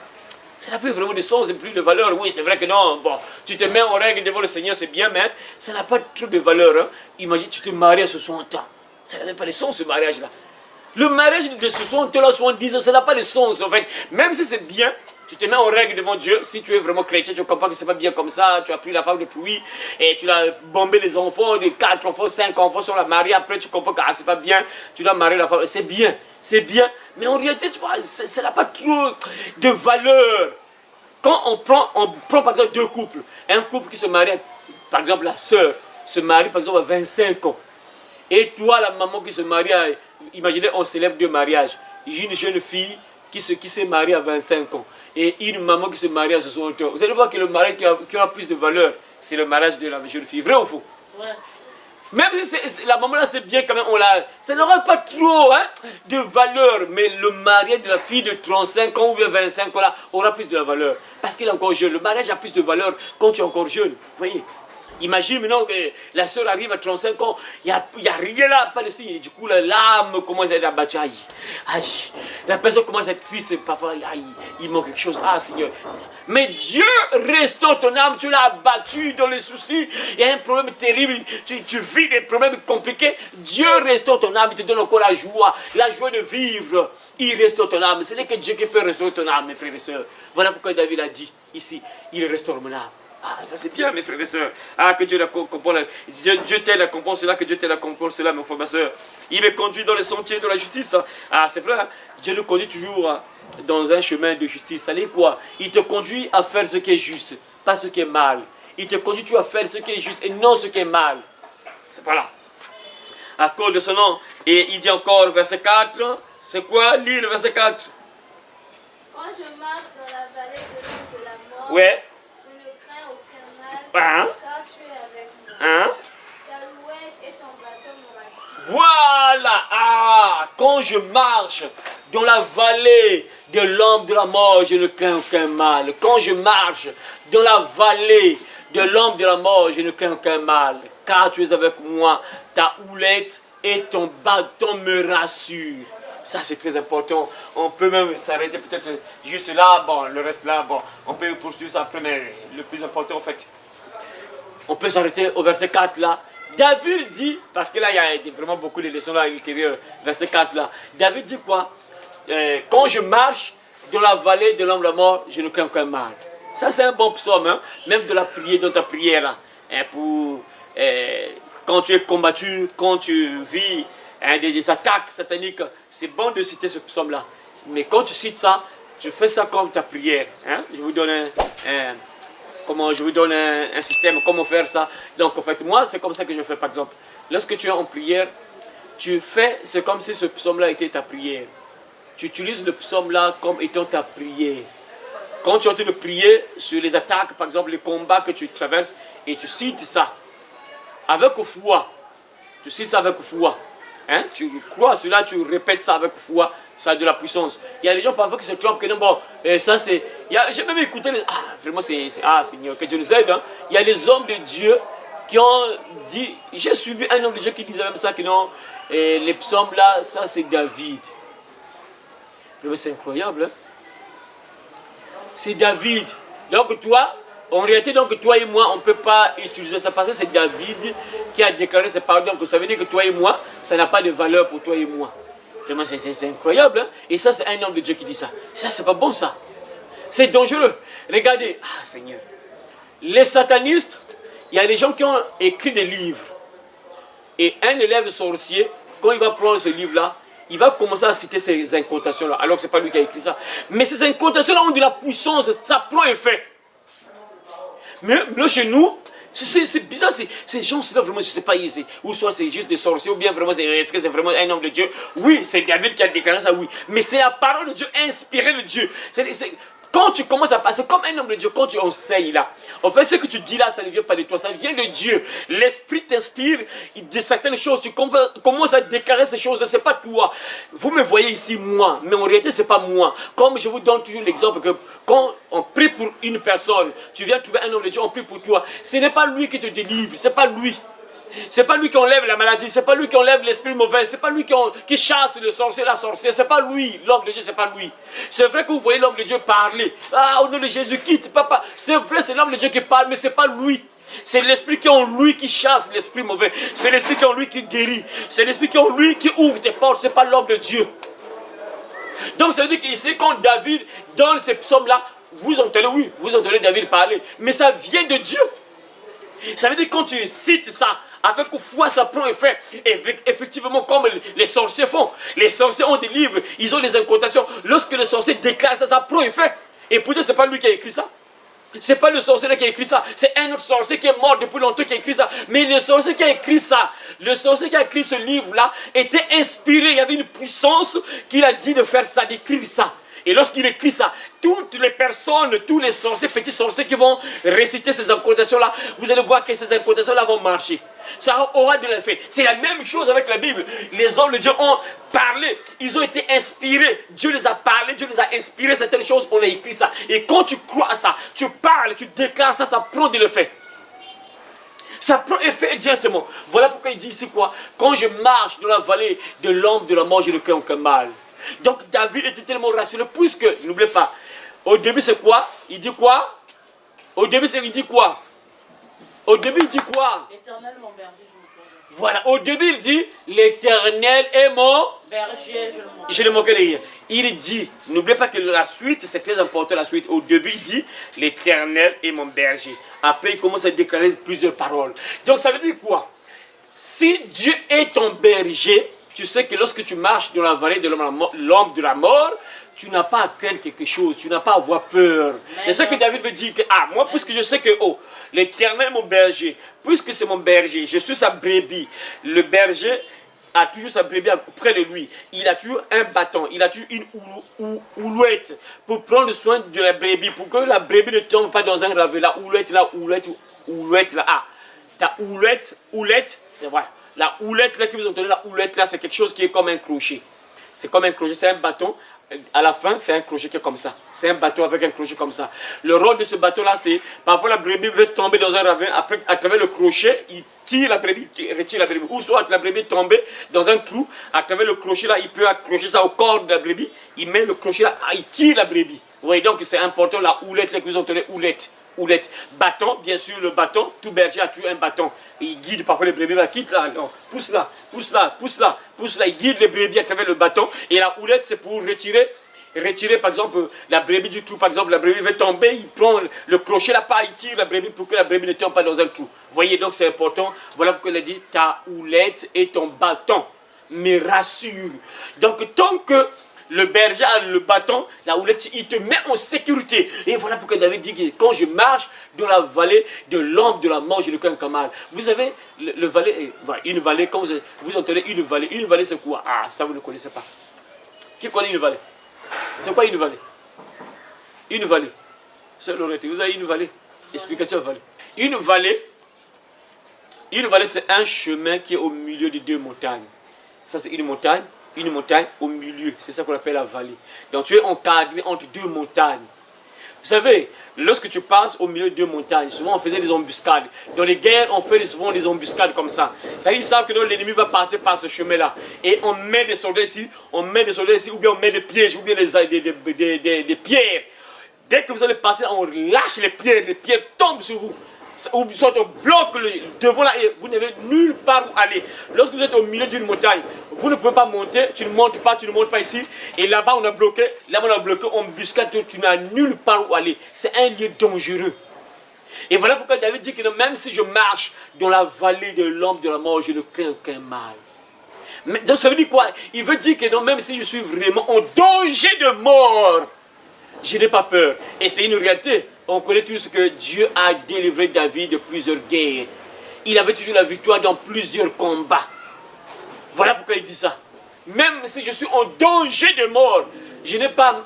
Speaker 2: Ça n'a plus vraiment de sens, plus de valeur. Oui, c'est vrai que non, bon, tu te mets en règle devant le Seigneur, c'est bien, mais ça n'a pas trop de valeur. Hein. Imagine, tu te maries à 60 ans. Ça n'a même pas de sens, ce mariage-là. Le mariage de 60 ans, 70 ans, ça n'a pas de sens, en fait. Même si c'est bien, tu te mets en règle devant Dieu. Si tu es vraiment chrétien, tu comprends que c'est pas bien comme ça. Tu as pris la femme d'autrui et tu l'as bombé les enfants, les 4 enfants, 5 enfants sur la mariée. Après, tu comprends que c'est pas bien. Tu dois marier la femme. C'est bien, c'est bien. Mais en réalité, tu vois, ça n'a pas trop de valeur. Quand on prend par exemple deux couples. Un couple qui se marie, par exemple la sœur, se marie par exemple à 25 ans. Et toi, la maman qui se marie à, imaginez, on célèbre deux mariages. Une jeune fille qui s'est mariée à 25 ans. Et une maman qui se marie à 60 ans. Vous allez voir que le mariage qui aura plus de valeur, c'est le mariage de la jeune fille. Vrai ou faux? Ouais. Même si la maman là c'est bien quand même, ça n'aura pas trop de valeur. Mais le mariage de la fille de 35 ans ou de 25 ans là aura plus de valeur. Parce qu'elle est encore jeune. Le mariage a plus de valeur quand tu es encore jeune. Vous voyez? Imagine maintenant que la soeur arrive à 35 ans, il n'y a rien là, pas de signe. Du coup, l'âme commence à être abattue. Aïe, la personne commence à être triste. Parfois, aïe, il manque quelque chose. Ah, Seigneur. Mais Dieu restaure ton âme. Tu l'as abattu dans les soucis. Il y a un problème terrible. Tu vis des problèmes compliqués. Dieu restaure ton âme. Il te donne encore la joie de vivre. Il restaure ton âme. Ce n'est que Dieu qui peut restaurer ton âme, mes frères et sœurs. Voilà pourquoi David a dit ici, il restaure mon âme. Ah, ça c'est bien, mes frères et sœurs. Ah, que Dieu comprenne. Dieu t'aide à comprendre cela, que Dieu t'aide à comprendre cela, mes frères et sœurs. Il me conduit dans les sentiers de la justice. Ah, c'est vrai, hein? Dieu nous conduit toujours dans un chemin de justice. Ça veut dire quoi? Il te conduit à faire ce qui est juste, pas ce qui est mal. Il te conduit toujours à faire ce qui est juste et non ce qui est mal. C'est voilà. À cause de son nom. Et il dit encore, verset 4. C'est quoi? Lis le verset 4.
Speaker 3: Quand je marche dans la vallée de l'ombre de la mort,
Speaker 2: Ouais.
Speaker 3: car tu es avec moi.
Speaker 2: Hein?
Speaker 3: Ta louette et ton bâton me rassurent.
Speaker 2: Voilà. Ah, quand je marche dans la vallée de l'ombre de la mort, je ne crains aucun mal. Quand je marche dans la vallée de l'ombre de la mort, je ne crains aucun mal. Car tu es avec moi, ta houlette et ton bâton me rassurent. Ça, c'est très important. On peut même s'arrêter peut-être juste là. Bon, le reste là, bon, on peut poursuivre ça après, mais le plus important, en fait, on peut s'arrêter au verset 4 là. David dit, parce que là, il y a vraiment beaucoup de leçons là à l'intérieur, verset 4 là. David dit quoi? Quand je marche dans la vallée de l'ombre de la mort, je ne crains aucun mal. Ça, c'est un bon psaume, hein? Même de la prière, dans ta prière là. Quand tu es combattu, quand tu vis des attaques sataniques, c'est bon de citer ce psaume-là. Mais quand tu cites ça, tu fais ça comme ta prière. Hein? Je vous donne un système, comment faire ça. Donc en fait, moi, c'est comme ça que je fais par exemple. Lorsque tu es en prière, tu fais, c'est comme si ce psaume-là était ta prière. Tu utilises le psaume-là comme étant ta prière. Quand tu es en train de prier sur les attaques, par exemple, les combats que tu traverses, et tu cites ça avec foi. Tu cites ça avec foi. Hein? Tu crois à cela, tu répètes ça avec foi, ça a de la puissance. Il y a des gens parfois qui se trompent, que non, bon, ça c'est... J'ai même écouté, vraiment ah Seigneur, que Dieu nous aide. Hein? Il y a des hommes de Dieu qui ont dit, j'ai suivi un homme de Dieu qui disait même ça, que non, les psaumes là, ça c'est David. Vraiment c'est incroyable. Hein? C'est David. Donc toi, en réalité, donc toi et moi, on ne peut pas utiliser ça parce que c'est David qui a déclaré ces paroles. Donc ça veut dire que toi et moi, ça n'a pas de valeur pour toi et moi. Vraiment, c'est incroyable. Hein? Et ça, c'est un homme de Dieu qui dit ça. Ça, c'est pas bon ça. C'est dangereux. Regardez, Seigneur. Les satanistes, il y a des gens qui ont écrit des livres. Et un élève sorcier, quand il va prendre ce livre-là, il va commencer à citer ces incantations-là. Alors que ce n'est pas lui qui a écrit ça. Mais ces incantations-là ont de la puissance. Ça prend effet. Mais là, chez nous, c'est bizarre, ces gens-là, vraiment, je ne sais pas, ou soit c'est juste des sorciers, ou bien vraiment, est-ce que c'est vraiment un homme de Dieu? Oui, c'est David qui a déclaré ça, oui. Mais c'est la parole de Dieu, inspirée de Dieu. Quand tu commences à passer comme un homme de Dieu, quand tu enseignes là, en fait, ce que tu dis là, ça ne vient pas de toi, ça vient de Dieu. L'Esprit t'inspire de certaines choses, tu commences à déclarer ces choses, ce n'est pas toi. Vous me voyez ici, moi, mais en réalité, ce n'est pas moi. Comme je vous donne toujours l'exemple que quand on prie pour une personne, tu viens trouver un homme de Dieu, on prie pour toi. Ce n'est pas lui qui te délivre, c'est pas lui. C'est pas lui qui enlève la maladie, c'est pas lui qui enlève l'esprit mauvais, c'est pas lui qui chasse le sorcier, la sorcière, c'est pas lui, l'homme de Dieu, c'est pas lui. C'est vrai que vous voyez l'homme de Dieu parler. Ah, au nom de Jésus, quitte, papa. C'est vrai, c'est l'homme de Dieu qui parle, mais c'est pas lui. C'est l'esprit qui est en lui qui chasse l'esprit mauvais. C'est l'esprit qui est en lui qui guérit. C'est l'esprit qui est en lui qui ouvre tes portes, c'est pas l'homme de Dieu. Donc ça veut dire qu'ici, quand David donne ces psaumes-là, vous entendez, oui, vous entendez David parler, mais ça vient de Dieu. Ça veut dire que quand tu cites ça, avec foi, ça prend effet. Et effectivement, comme les sorciers font. Les sorciers ont des livres, ils ont des incantations. Lorsque le sorcier déclare ça, ça prend effet. Et pourtant, ce n'est pas lui qui a écrit ça. Ce n'est pas le sorcier qui a écrit ça. C'est un autre sorcier qui est mort depuis longtemps qui a écrit ça. Mais le sorcier qui a écrit ça, le sorcier qui a écrit ce livre-là, était inspiré. Il y avait une puissance qu'il a dit de faire ça, d'écrire ça. Et lorsqu'il écrit ça, toutes les personnes, tous les sorciers, petits sorciers qui vont réciter ces incantations-là, vous allez voir que ces incantations-là vont marcher. Ça aura de l'effet. C'est la même chose avec la Bible. Les hommes de Dieu ont parlé, ils ont été inspirés. Dieu les a parlé, Dieu les a inspirés certaines choses, on a écrit ça. Et quand tu crois à ça, tu parles, tu déclares ça, ça prend de l'effet. Ça prend effet directement. Voilà pourquoi il dit ici quoi? Quand je marche dans la vallée de l'ombre de la mort, je ne crains aucun mal. Donc David était tellement rassuré, puisque, n'oubliez pas, au début c'est quoi? Il dit quoi? Au début il dit quoi? Au début il dit quoi?
Speaker 4: L'Éternel mon berger, je ne crains rien.
Speaker 2: Voilà, au début il dit, l'Éternel est mon
Speaker 4: Berger,
Speaker 2: je ne manquerai de rien. Il dit, n'oubliez pas que la suite, c'est très important la suite. Au début il dit, l'Éternel est mon berger. Après il commence à déclarer plusieurs paroles. Donc ça veut dire quoi? Si Dieu est ton berger, tu sais que lorsque tu marches dans la vallée de l'ombre de la mort, tu n'as pas à craindre quelque chose, tu n'as pas à avoir peur. C'est ce que David veut dire que, ah, moi, puisque je sais que, oh, l'Éternel est mon berger, puisque c'est mon berger, je suis sa brebis. Le berger a toujours sa brebis près de lui. Il a toujours un bâton, il a toujours une houlouette pour prendre soin de la brebis, pour que la brebis ne tombe pas dans un ravet. La houlouette là, ah, ta houlette, voilà. La houlette là que vous entendez, la houlette là, c'est quelque chose qui est comme un crochet. C'est comme un crochet, c'est un bâton. À la fin, c'est un crochet qui est comme ça. C'est un bâton avec un crochet comme ça. Le rôle de ce bâton-là, c'est parfois la brebis veut tomber dans un ravin. Après, à travers le crochet, il tire la brebis, il retire la brebis. Ou soit la brebis tombe dans un trou. À travers le crochet là, il peut accrocher ça au corps de la brebis. Il met le crochet là, il tire la brebis. Vous voyez donc c'est important, la houlette là que vous entendez, houlette. Bâton, bien sûr, le bâton, tout berger a toujours un bâton. Il guide parfois les brebis, là, quitte là, non, pousse là, pousse là, pousse là, pousse là. Il guide les brebis à travers le bâton. Et la houlette, c'est pour retirer par exemple la brebis du trou. Par exemple, la brebis veut tomber, il prend le crochet là, il tire la brebis pour que la brebis ne tombe pas dans un trou. Vous voyez, donc c'est important. Voilà pourquoi il a dit ta houlette et ton bâton me rassure. Donc, tant que le berger a le bâton, la houlette, il te met en sécurité. Et voilà pourquoi David dit que quand je marche dans la vallée de l'ombre de la mort, je ne crains qu'un mal. Vous savez, le vallée, une vallée, quand vous entendez une vallée c'est quoi? Ah, ça vous ne connaissez pas. Qui connaît une vallée? C'est quoi une vallée? Une vallée. C'est Lorette, vous avez une vallée. Explication vallée. Une vallée, c'est un chemin qui est au milieu de deux montagnes. Ça, c'est une montagne au milieu. C'est ça qu'on appelle la vallée. Donc, tu es encadré entre deux montagnes. Vous savez, lorsque tu passes au milieu de deux montagnes, souvent on faisait des embuscades. Dans les guerres, on fait souvent des embuscades comme ça. Ça veut dire, ils savent que l'ennemi va passer par ce chemin-là. Et on met des soldats ici, ou bien on met des pièges, ou bien des pierres. Dès que vous allez passer, on lâche les pierres tombent sur vous. Ou soit on bloque devant là et vous n'avez nulle part où aller. Lorsque vous êtes au milieu d'une montagne, vous ne pouvez pas monter, tu ne montes pas ici. Et là-bas on a bloqué, on embuscade, tu n'as nulle part où aller. C'est un lieu dangereux. Et voilà pourquoi David dit que non, même si je marche dans la vallée de l'ombre de la mort, je ne crains aucun mal. Mais, donc ça veut dire quoi? Il veut dire que non, même si je suis vraiment en danger de mort, je n'ai pas peur. Et c'est une réalité. On connaît tous que Dieu a délivré David de plusieurs guerres. Il avait toujours la victoire dans plusieurs combats. Voilà pourquoi il dit ça. Même si je suis en danger de mort, je n'ai pas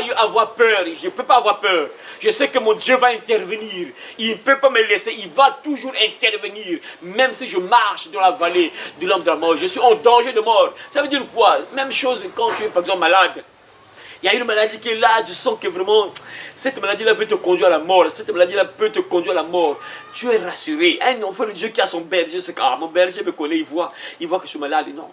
Speaker 2: eu à avoir peur. Je ne peux pas avoir peur. Je sais que mon Dieu va intervenir. Il ne peut pas me laisser. Il va toujours intervenir. Même si je marche dans la vallée de l'ombre de la mort, je suis en danger de mort. Ça veut dire quoi? Même chose quand tu es par exemple malade. Il y a une maladie qui est là, tu sens que vraiment, cette maladie-là veut te conduire à la mort. Cette maladie-là peut te conduire à la mort. Tu es rassuré. Un enfant de Dieu qui a son berger, c'est que mon berger me connaît, il voit que je suis malade. Non,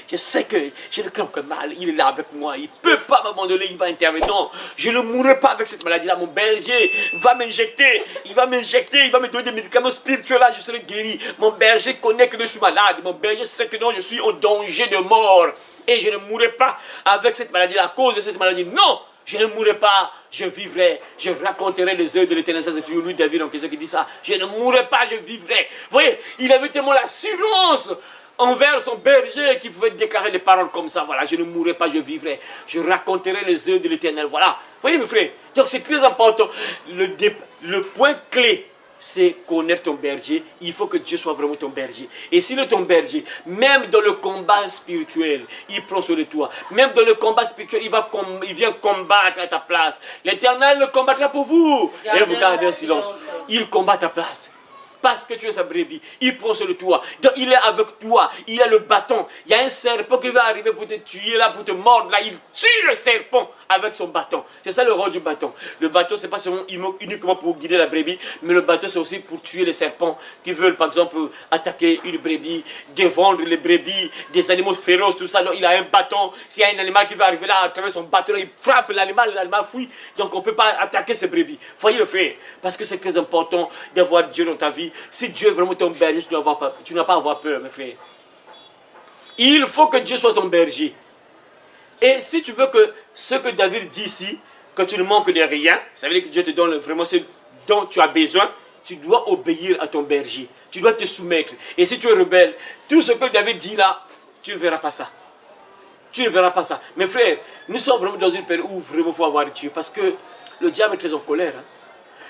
Speaker 2: je sais que j'ai le cœur que mal, il est là avec moi. Il ne peut pas m'abandonner, il va intervenir. Non, je ne mourrai pas avec cette maladie-là. Mon berger va m'injecter, il va me donner des médicaments spirituels, là, je serai guéri. Mon berger connaît que je suis malade. Mon berger sait que non, je suis en danger de mort. Et je ne mourrai pas avec cette maladie à cause de cette maladie. Non, je ne mourrai pas, je vivrai. Je raconterai les œuvres de l'Éternel. Ça, c'est toujours lui, David, en question qui dit ça. Je ne mourrai pas, je vivrai. Vous voyez, il avait tellement l'assurance envers son berger qui pouvait déclarer des paroles comme ça. Voilà, je ne mourrai pas, je vivrai. Je raconterai les œuvres de l'Éternel. Voilà. Vous voyez, mes frères. Donc, c'est très important. Le point clé, c'est connaître ton berger. Il faut que Dieu soit vraiment ton berger. Et s'il est ton berger, même dans le combat spirituel, il prend sur de toi. Même dans le combat spirituel, il vient combattre à ta place. L'Éternel le combattra pour vous. Et vous gardez un silence. Il combat à ta place. Parce que tu es sa brebis, il prend sur le toit. Donc il est avec toi, il a le bâton. Il y a un serpent qui va arriver pour te tuer, là, pour te mordre. Là, il tue le serpent avec son bâton. C'est ça le rôle du bâton. Le bâton, ce n'est pas seulement uniquement pour guider la brebis, mais le bâton, c'est aussi pour tuer les serpents qui veulent, par exemple, attaquer une brebis, défendre les brebis, des animaux féroces, tout ça. Donc il a un bâton. S'il y a un animal qui va arriver là, à travers son bâton, il frappe l'animal fuit. Donc on ne peut pas attaquer ces brebis. Voyez le frère, parce que c'est très important d'avoir Dieu dans ta vie. Si Dieu est vraiment ton berger, tu n'as pas à avoir peur, mes frères. Il faut que Dieu soit ton berger. Et si tu veux que ce que David dit ici, que tu ne manques de rien, ça veut dire que Dieu te donne vraiment ce dont tu as besoin, tu dois obéir à ton berger. Tu dois te soumettre. Et si tu es rebelle, tout ce que David dit là, tu ne verras pas ça. Tu ne verras pas ça. Mes frères, nous sommes vraiment dans une période où vraiment il faut avoir Dieu. Parce que le diable est très en colère. Hein.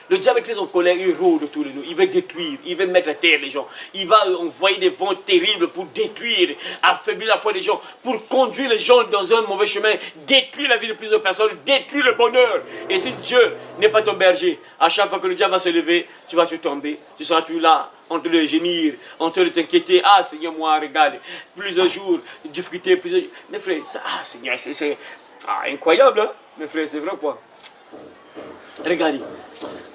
Speaker 2: Le diable est très en colère, il rôde autour de nous. Il veut détruire, il veut mettre à terre les gens. Il va envoyer des vents terribles pour détruire, affaiblir la foi des gens, pour conduire les gens dans un mauvais chemin, détruire la vie de plusieurs personnes, détruire le bonheur. Et si Dieu n'est pas ton berger, à chaque fois que le diable va se lever, tu vas tomber. Tu seras là, en train de gémir, en train de t'inquiéter. Ah Seigneur, moi, regarde, plusieurs jours, difficulté, plusieurs... Mes frères, ça, ah Seigneur, c'est incroyable, hein? Mes frères, c'est vrai quoi. Regardez.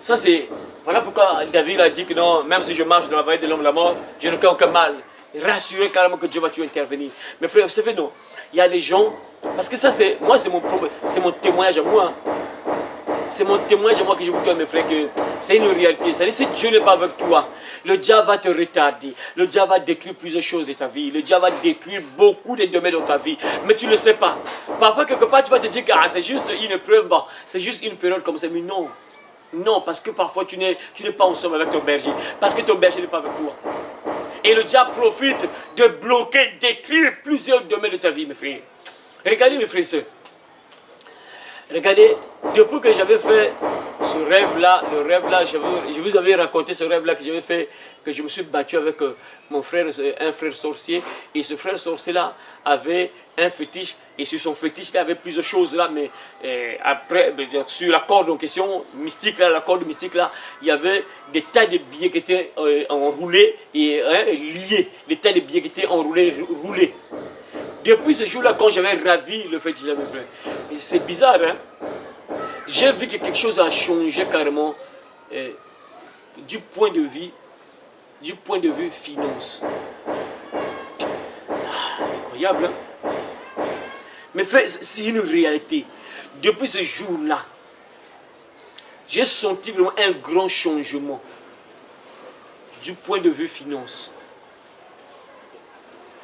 Speaker 2: Ça c'est, voilà pourquoi David a dit que non, même si je marche dans la vallée de l'homme de la mort, je ne crains aucun mal. Rassurez carrément que Dieu va toujours intervenir. Mais frère, vous savez non, il y a des gens, parce que ça c'est, moi c'est mon témoignage à moi. C'est mon témoignage à moi que je vous donne mes frères, que c'est une réalité. C'est-à-dire si Dieu n'est pas avec toi, le diable va te retarder. Le diable va détruire plusieurs choses de ta vie. Le diable va détruire beaucoup de domaines dans ta vie. Mais tu ne le sais pas. Parfois quelque part tu vas te dire que c'est juste une épreuve, bon, c'est juste une période comme ça, mais non. Non, parce que parfois tu n'es pas ensemble avec ton berger. Parce que ton berger n'est pas avec toi. Et le diable profite de bloquer, détruire plusieurs domaines de ta vie, mes frères. Regardez mes frères et sœurs. Regardez, depuis que j'avais fait ce rêve-là, je vous avais raconté ce rêve-là que j'avais fait, que je me suis battu avec mon frère, un frère sorcier. Et ce frère sorcier-là avait un fétiche. Et sur son fétiche, il y avait plusieurs choses là. Mais après, sur la corde en question, mystique là, la corde mystique là, il y avait des tas de billets qui étaient enroulés et liés. Des tas de billets qui étaient enroulés, roulés. Depuis ce jour-là, quand j'avais ravi le fétiche, mes frères, c'est bizarre, hein? J'ai vu que quelque chose a changé carrément du point de vue finance. Ah, incroyable, hein? Mes frères, c'est une réalité. Depuis ce jour-là, j'ai senti vraiment un grand changement du point de vue finance.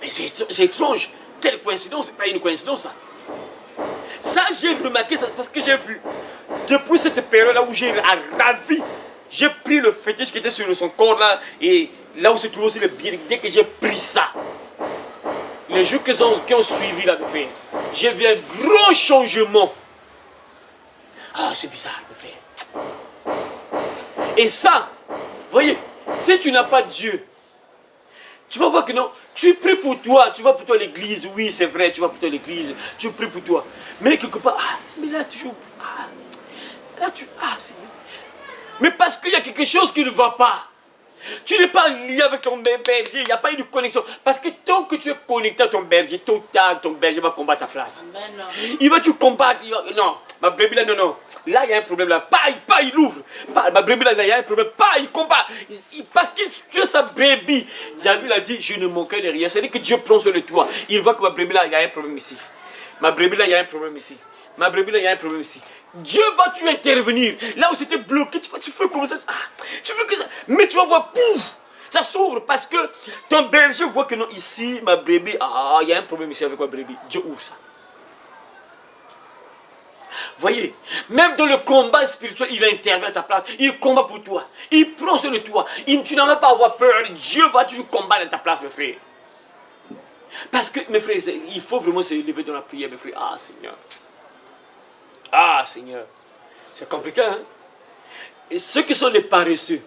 Speaker 2: Mais c'est étrange. Quelle coïncidence, c'est pas une coïncidence ça. Ça, j'ai remarqué ça parce que j'ai vu. Depuis cette période-là où j'ai ravi, j'ai pris le fétiche qui était sur son corps là, et là où se trouve aussi le billet, dès que j'ai pris ça, les jours qui ont suivi là, mes frères, j'ai vu un grand changement. Ah, c'est bizarre, mes frères. Et ça, voyez, si tu n'as pas Dieu, tu vas voir que non, tu pries pour toi, tu vas pour toi à l'église, oui c'est vrai, tu vas pour toi à l'église, tu pries pour toi. Mais quelque part, mais là toujours, Seigneur. Mais parce qu'il y a quelque chose qui ne va pas. Tu n'es pas lié avec ton berger, il n'y a pas eu de connexion. Parce que tant que tu es connecté à ton berger, tôt ou tard, ton berger va combattre ta place.
Speaker 4: Amen.
Speaker 2: Il va te combattre. Non, ma brebis là, non, non. Là, il y a un problème là. Pas, il ouvre. Pas, ma brebis là, il y a un problème. Pas, il combat. Parce que tu es sa brebis. David a dit, je ne manquerai de rien. C'est-à-dire que Dieu prend sur le toit. Il voit que ma brebis là, il y a un problème ici. Ma brebis là, il y a un problème ici. Ma brebis là, il y a un problème ici. Dieu va tu intervenir. Là où c'était bloqué, tu fais comme ça. Tu veux que ça. Mais tu vas voir, pouf, ça s'ouvre parce que ton berger voit que non, ici, ma brebis, il y a un problème ici avec ma brebis. Dieu ouvre ça. Voyez, même dans le combat spirituel, il intervient à ta place. Il combat pour toi. Il prend sur le toit. Tu n'as même pas à avoir peur. Dieu va toujours combattre à ta place, mes frères. Parce que, mes frères, il faut vraiment se lever dans la prière, mes frères. Ah, Seigneur. Ah, Seigneur. C'est compliqué, hein? Et ceux qui sont des paresseux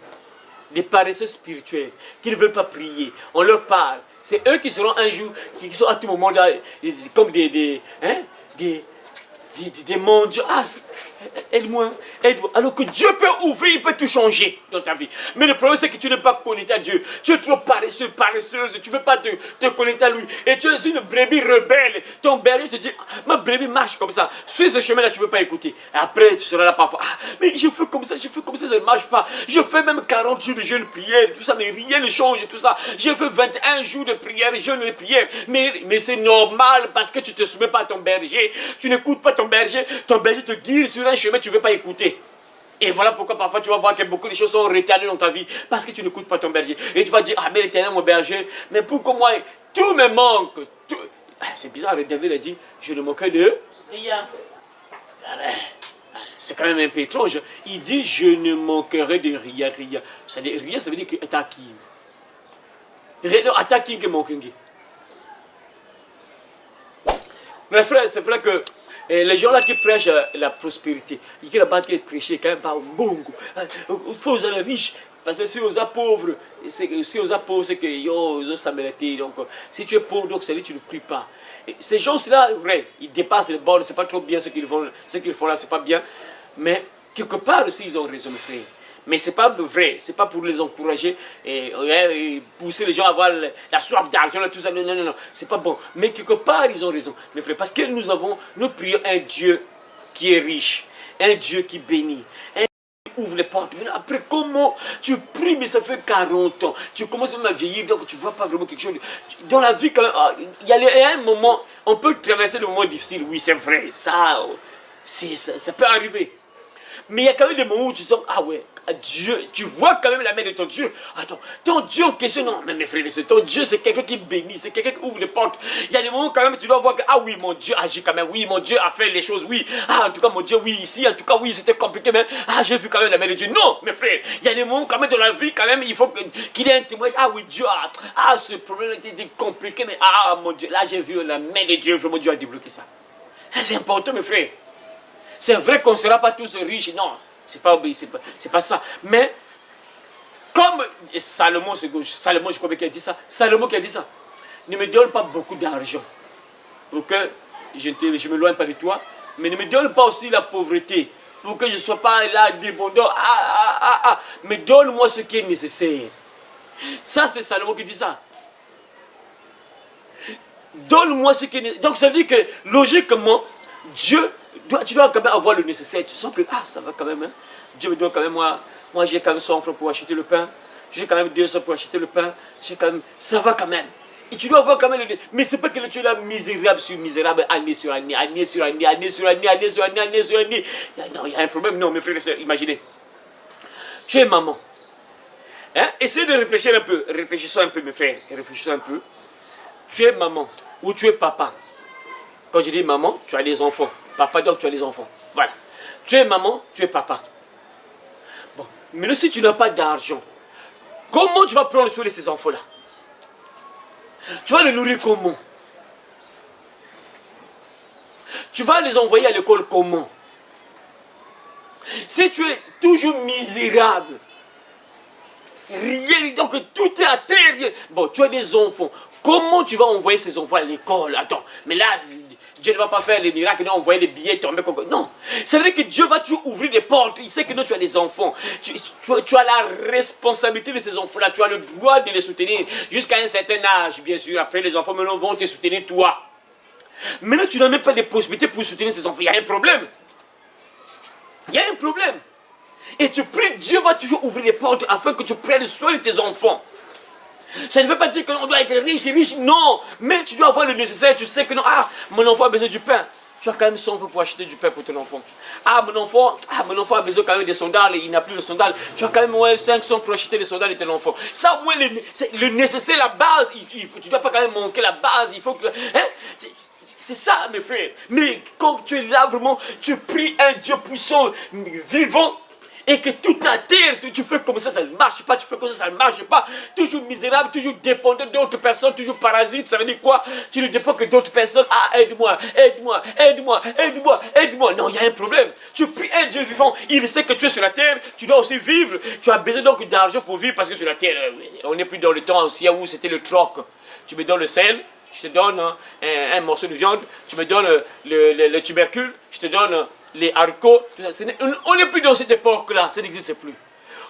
Speaker 2: spirituels, qui ne veulent pas prier, on leur parle. C'est eux qui seront un jour, qui sont à tout moment là, comme des mendiants. Ah, aide-moi, aide-moi. Alors que Dieu peut ouvrir, il peut tout changer dans ta vie. Mais le problème, c'est que tu n'es pas connecté à Dieu. Tu es trop paresseux, paresseuse. Tu ne veux pas te connecter à lui. Et tu es une brebis rebelle. Ton berger te dit, ma brebis marche comme ça. Suis ce chemin-là, tu ne veux pas écouter. Et après, tu seras là parfois. Mais je fais comme ça, ça ne marche pas. Je fais même 40 jours de jeûne prière, tout ça, mais rien ne change, tout ça. J'ai fait 21 jours de prière, jeûne et prière. Mais c'est normal parce que tu ne te soumets pas à ton berger. Tu n'écoutes pas ton berger te guide sur un chemin, tu ne veux pas écouter. Et voilà pourquoi parfois tu vas voir que beaucoup de choses sont retardées dans ta vie parce que tu n'écoutes pas ton berger. Et tu vas dire, ah mais l'Éternel mon berger, mais pourquoi moi, tout me manque. C'est bizarre, David a dit, je ne manquerai de
Speaker 4: Rien.
Speaker 2: C'est quand même un peu étrange. Il dit, je ne manquerai de rien, rien. Ça veut dire, rien, ça veut dire que attacking. Attacking que manque. Mes frères, c'est vrai que les gens là qui prêchent la prospérité, ils qui là-bas qui prêchent quand même par bongo. Il faut aux riches. Parce que si aux pauvres, c'est que yo, ça mérite. Donc, si tu es pauvre, donc c'est-à-dire que tu ne pries pas. Et ces gens-là, vrai, ils dépassent les bornes, c'est pas trop bien ce qu'ils font là, c'est pas bien. Mais quelque part aussi, ils ont raison, mes frères. Mais c'est pas vrai, c'est pas pour les encourager et pousser les gens à avoir la soif d'argent, tout ça. Non, non, non, c'est pas bon. Mais quelque part, ils ont raison, mes frères. Parce que nous prions un Dieu qui est riche, un Dieu qui bénit, un Dieu qui ouvre les portes. Mais après, comment tu pries, mais ça fait 40 ans. Tu commences même à vieillir, donc tu vois pas vraiment quelque chose. Dans la vie, quand même, il y a un moment, on peut traverser le moment difficile, oui, c'est vrai, ça peut arriver. Mais il y a quand même des moments où tu te dis, ah ouais, Dieu, tu vois quand même la main de ton Dieu. Attends, ton Dieu en question, non, mais mes frères, ton Dieu c'est quelqu'un qui bénit, c'est quelqu'un qui ouvre les portes. Il y a des moments quand même, tu dois voir que, ah oui, mon Dieu agit quand même, oui, mon Dieu a fait les choses, oui. Ah, en tout cas, mon Dieu, oui, ici, en tout cas, oui, c'était compliqué, mais, j'ai vu quand même la main de Dieu. Non, mes frères, il y a des moments quand même dans la vie, quand même, il faut qu'il y ait un témoignage. Ah oui, Dieu ce problème était compliqué, mais, mon Dieu, là, j'ai vu la main de Dieu, vraiment, Dieu a débloqué ça. Ça, c'est important, mes frères. C'est vrai qu'on ne sera pas tous riches, non. C'est pas ça. Mais, comme Salomon, je crois qu'il a dit ça. Salomon qui a dit ça. Ne me donne pas beaucoup d'argent pour que je ne m'éloigne pas de toi. Mais ne me donne pas aussi la pauvreté pour que je ne sois pas là dépendant. Mais donne-moi ce qui est nécessaire. Ça, c'est Salomon qui dit ça. Donne-moi ce qui est nécessaire. Donc, ça veut dire que, logiquement, Dieu... Tu dois quand même avoir le nécessaire. Tu sens que, ça va quand même. Hein. Dieu me donne quand même, moi j'ai quand même 100 francs pour acheter le pain. J'ai quand même 200 pour acheter le pain. Ça va quand même. Et tu dois avoir quand même le... Mais c'est pas que tu es là misérable sur misérable, année sur année, année sur année, année sur année, année sur année, année sur année. Non, il y a un problème. Non, mes frères et sœurs, imaginez. Tu es maman. Hein? Essayez de réfléchir un peu. Réfléchissons un peu, mes frères. Réfléchissons un peu. Tu es maman ou tu es papa. Quand je dis maman, tu as les enfants. Papa, donc tu as les enfants. Voilà. Tu es maman, tu es papa. Bon. Mais si tu n'as pas d'argent, comment tu vas prendre soin de ces enfants-là? Tu vas les nourrir comment? Tu vas les envoyer à l'école comment? Si tu es toujours misérable, rien, donc tout est à terre. Bon, tu as des enfants. Comment tu vas envoyer ces enfants à l'école? Attends, mais là... Dieu ne va pas faire les miracles, non, envoyer les billets tomber. Non, ça veut dire que Dieu va toujours ouvrir des portes. Il sait que non, tu as des enfants. Tu as la responsabilité de ces enfants-là. Tu as le droit de les soutenir jusqu'à un certain âge, bien sûr. Après, les enfants maintenant vont te soutenir toi. Maintenant, tu n'as même pas de possibilités pour soutenir ces enfants. Il y a un problème. Il y a un problème. Et tu pries, Dieu va toujours ouvrir les portes afin que tu prennes soin de tes enfants. Ça ne veut pas dire qu'on doit être riche et riche, non. Mais tu dois avoir le nécessaire. Tu sais que non, mon enfant a besoin du pain. Tu as quand même 100 francs pour acheter du pain pour ton enfant. Mon enfant a besoin quand même des sandales, il n'a plus de sandales. Tu as quand même 500 pour acheter les sandales de ton enfant. Ça, au moins, le nécessaire, la base, tu ne dois pas quand même manquer la base. Il faut que... C'est ça, mes frères. Mais quand tu es là, vraiment, tu pries un Dieu puissant, vivant, et que toute la terre, tu fais comme ça ne marche pas, tu fais comme ça ne marche pas. Toujours misérable, toujours dépendant d'autres personnes, toujours parasite. Ça veut dire quoi? Tu ne dépends que d'autres personnes. Aide-moi, aide-moi, aide-moi, aide-moi, aide-moi. Non, il y a un problème. Tu pries un Dieu vivant, il sait que tu es sur la terre, tu dois aussi vivre. Tu as besoin donc d'argent pour vivre parce que sur la terre, on n'est plus dans le temps ancien où c'était le troc. Tu me donnes le sel, je te donne un morceau de viande, tu me donnes le tubercule, je te donne les haricots, tout ça. On n'est plus dans cette époque-là, ça n'existe plus.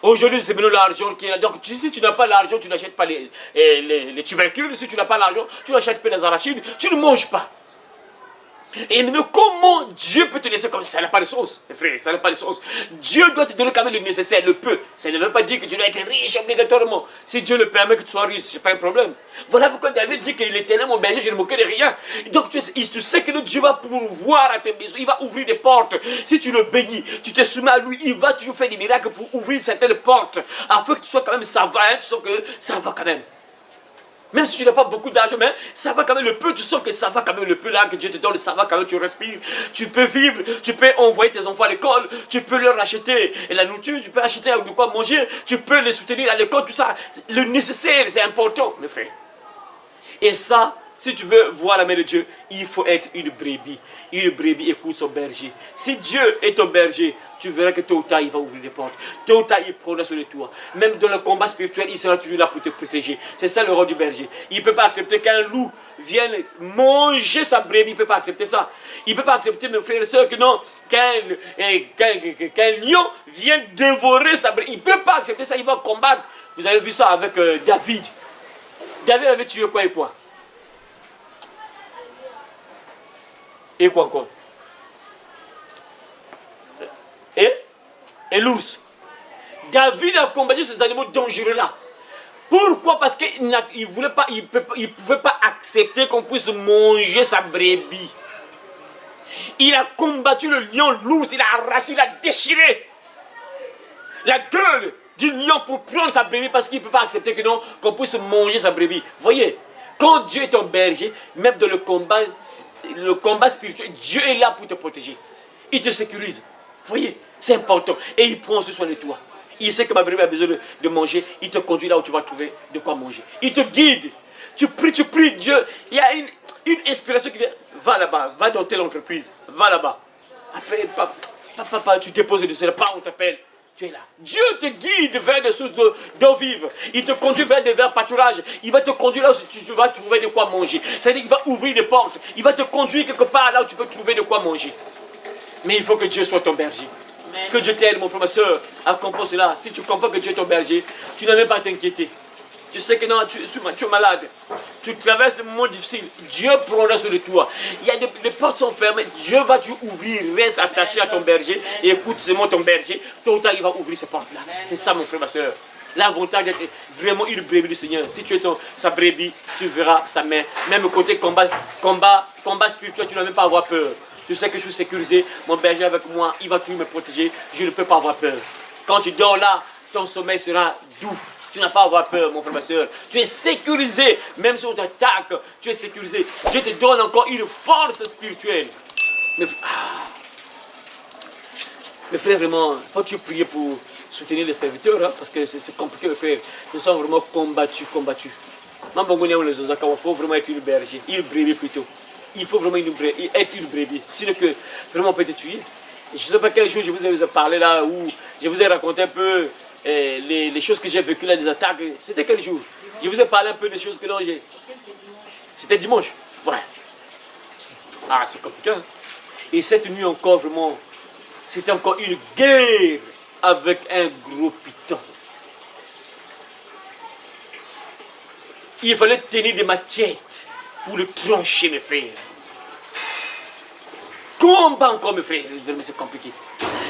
Speaker 2: Aujourd'hui, c'est maintenant l'argent qui est là. Donc, si tu n'as pas l'argent, tu n'achètes pas les tubercules. Si tu n'as pas l'argent, tu n'achètes pas les arachides. Tu ne manges pas. Et maintenant, comment Dieu peut te laisser comme ça? Ça n'a pas de sens, frère, ça n'a pas de sens. Dieu doit te donner quand même le nécessaire, le peu. Ça ne veut pas dire que tu dois être riche obligatoirement. Si Dieu le permet que tu sois riche, ce n'est pas un problème. Voilà pourquoi David dit qu'il est mon berger, je ne manquerai de rien. Donc tu sais que Dieu va pourvoir à tes besoins, il va ouvrir des portes. Si tu l'obéis, tu te soumets à lui, il va toujours faire des miracles pour ouvrir certaines portes. Afin que tu sois quand même savant, tu sens que ça va quand même. Même si tu n'as pas beaucoup d'argent, mais ça va quand même le peu, tu sens que ça va quand même le peu là que Dieu te donne, ça va quand même, tu respires, tu peux vivre, tu peux envoyer tes enfants à l'école, tu peux leur acheter la nourriture, tu peux acheter de quoi manger, tu peux les soutenir à l'école, tout ça. Le nécessaire, c'est important, mes frères. Et ça, si tu veux voir la main de Dieu, il faut être une brebis. Une brebis écoute son berger. Si Dieu est ton berger, tu verras que tôt ou tard, il va ouvrir des portes. Tôt ou tard, il prendra sur le toit. Même dans le combat spirituel, il sera toujours là pour te protéger. C'est ça le rôle du berger. Il ne peut pas accepter qu'un loup vienne manger sa brebis. Il ne peut pas accepter ça. Il ne peut pas accepter, mes frères et sœurs, que non, qu'un lion vienne dévorer sa brebis. Il ne peut pas accepter ça. Il va combattre. Vous avez vu ça avec David. David avait tué quoi et quoi? Et quoi encore? Et l'ours. David a combattu ces animaux dangereux-là. Pourquoi? Parce qu'il ne voulait pas, il pouvait pas accepter qu'on puisse manger sa brebis. Il a combattu le lion, l'ours, il a arraché, il a déchiré la gueule du lion pour prendre sa brebis parce qu'il ne peut pas accepter que non, qu'on puisse manger sa brebis. Voyez, quand Dieu est ton berger, même dans le combat spirituel, Dieu est là pour te protéger. Il te sécurise. Voyez, c'est important. Et il prend soin de toi. Il sait que ma brebis a besoin de manger. Il te conduit là où tu vas trouver de quoi manger. Il te guide. Tu pries Dieu. Il y a une inspiration qui vient. Va là-bas, va dans telle entreprise. Va là-bas. Après, papa, tu déposes le dessus. Pas on t'appelle. Tu es là. Dieu te guide vers des sources d'eau vive. Il te conduit vers des pâturages. Il va te conduire là où tu vas trouver de quoi manger. C'est-à-dire qu'il va ouvrir des portes. Il va te conduire quelque part là où tu peux trouver de quoi manger. Mais il faut que Dieu soit ton berger. Amen. Que Dieu t'aide, mon frère, ma soeur, à comprendre cela. Si tu comprends que Dieu est ton berger, tu n'as même pas à t'inquiéter. Tu sais que non, tu es malade. Tu traverses des moments difficiles. Dieu prendra sur le toit. Il y a les portes sont fermées. Dieu va te ouvrir. Reste attaché à ton berger. Et écoute seulement ton berger. Tôt ou tard, il va ouvrir ces portes-là. C'est ça, mon frère, ma soeur. L'avantage d'être vraiment une brebis du Seigneur. Si tu es sa brebis, tu verras sa main. Même côté combat spirituel, tu n'as même pas à avoir peur. Tu sais que je suis sécurisé. Mon berger avec moi, il va toujours me protéger. Je ne peux pas avoir peur. Quand tu dors là, ton sommeil sera doux. Tu n'as pas à avoir peur, mon frère, ma soeur. Tu es sécurisé. Même si on t'attaque, tu es sécurisé. Dieu te donne encore une force spirituelle. Mes frères, vraiment, il faut que tu pries pour soutenir les serviteurs, hein, parce que c'est compliqué, mes frères. Nous sommes vraiment combattus. Il faut vraiment être une berger, une brebis plutôt. Il faut vraiment être une brebis. Sinon que vraiment on peut te tuer. Je ne sais pas quel jour je vous ai parlé là, où je vous ai raconté un peu les choses que j'ai vécues là, des attaques. C'était quel jour? Je vous ai parlé un peu des choses que j'ai. C'était dimanche. Ouais. Ah, c'est compliqué. Hein? Et cette nuit encore, vraiment, c'était encore une guerre avec un gros python. Il fallait tenir des machettes pour le trancher, mes frères. Combat encore, mes frères. C'est compliqué.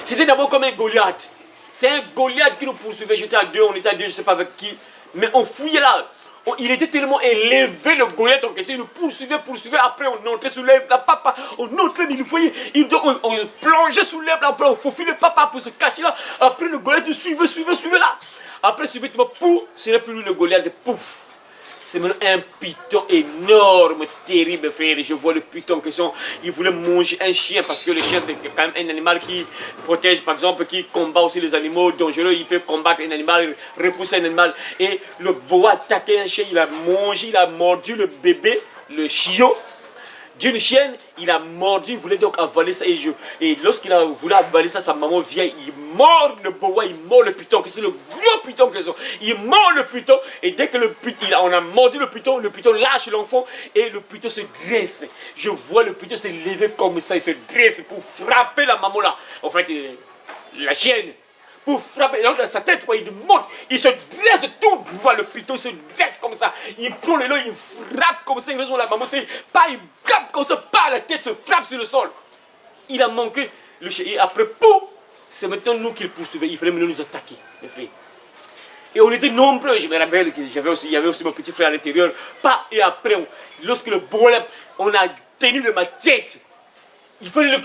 Speaker 2: C'était d'abord comme un Goliath. C'est un Goliath qui nous poursuivait. J'étais à deux, on était à deux, je ne sais pas avec qui. Mais on fouillait là. Il était tellement élevé, le Goliath, il nous poursuivait. Après, on entrait sous l'herbe, là, papa. On entrait, il nous voyait. On plongeait sous l'herbe, après, on faufilait papa pour se cacher là. Après, le Goliath nous suivait là. Après, subitement, pouf, ce n'est plus lui le Goliath, pouf. C'est maintenant un python énorme, terrible, frère. Je vois le python qui il voulait manger un chien parce que le chien, c'est quand même un animal qui protège, par exemple, qui combat aussi les animaux dangereux. Il peut combattre un animal, repousser un animal. Et le boa attaqué un chien, il a mangé, il a mordu le bébé, le chiot d'une chienne, il a mordu, il voulait donc avaler ça. Et lorsqu'il a voulu avaler ça, sa maman vient, il mord le boa, il mord le python, que c'est le gros python qu'ils ont. Il mord le python, et dès que on a mordu le python lâche l'enfant, et le python se dresse. Je vois le python se lever comme ça, il se dresse pour frapper la maman là. En fait, la chienne. Pour frapper dans sa tête, quoi, il monte, il se dresse tout droit, le python se dresse comme ça, il prend le long, il frappe comme ça, il raisonne la maman, c'est pas, il frappe comme ça, pas la tête se frappe sur le sol. Il a manqué le chien, et après, pouf, c'est maintenant nous qui le poursuivons, il fallait maintenant nous attaquer, les frères. Et on était nombreux, je me rappelle qu'il y avait aussi mon petit frère à l'intérieur, pas, et après, lorsque le bois, on a tenu le machette, il fallait le...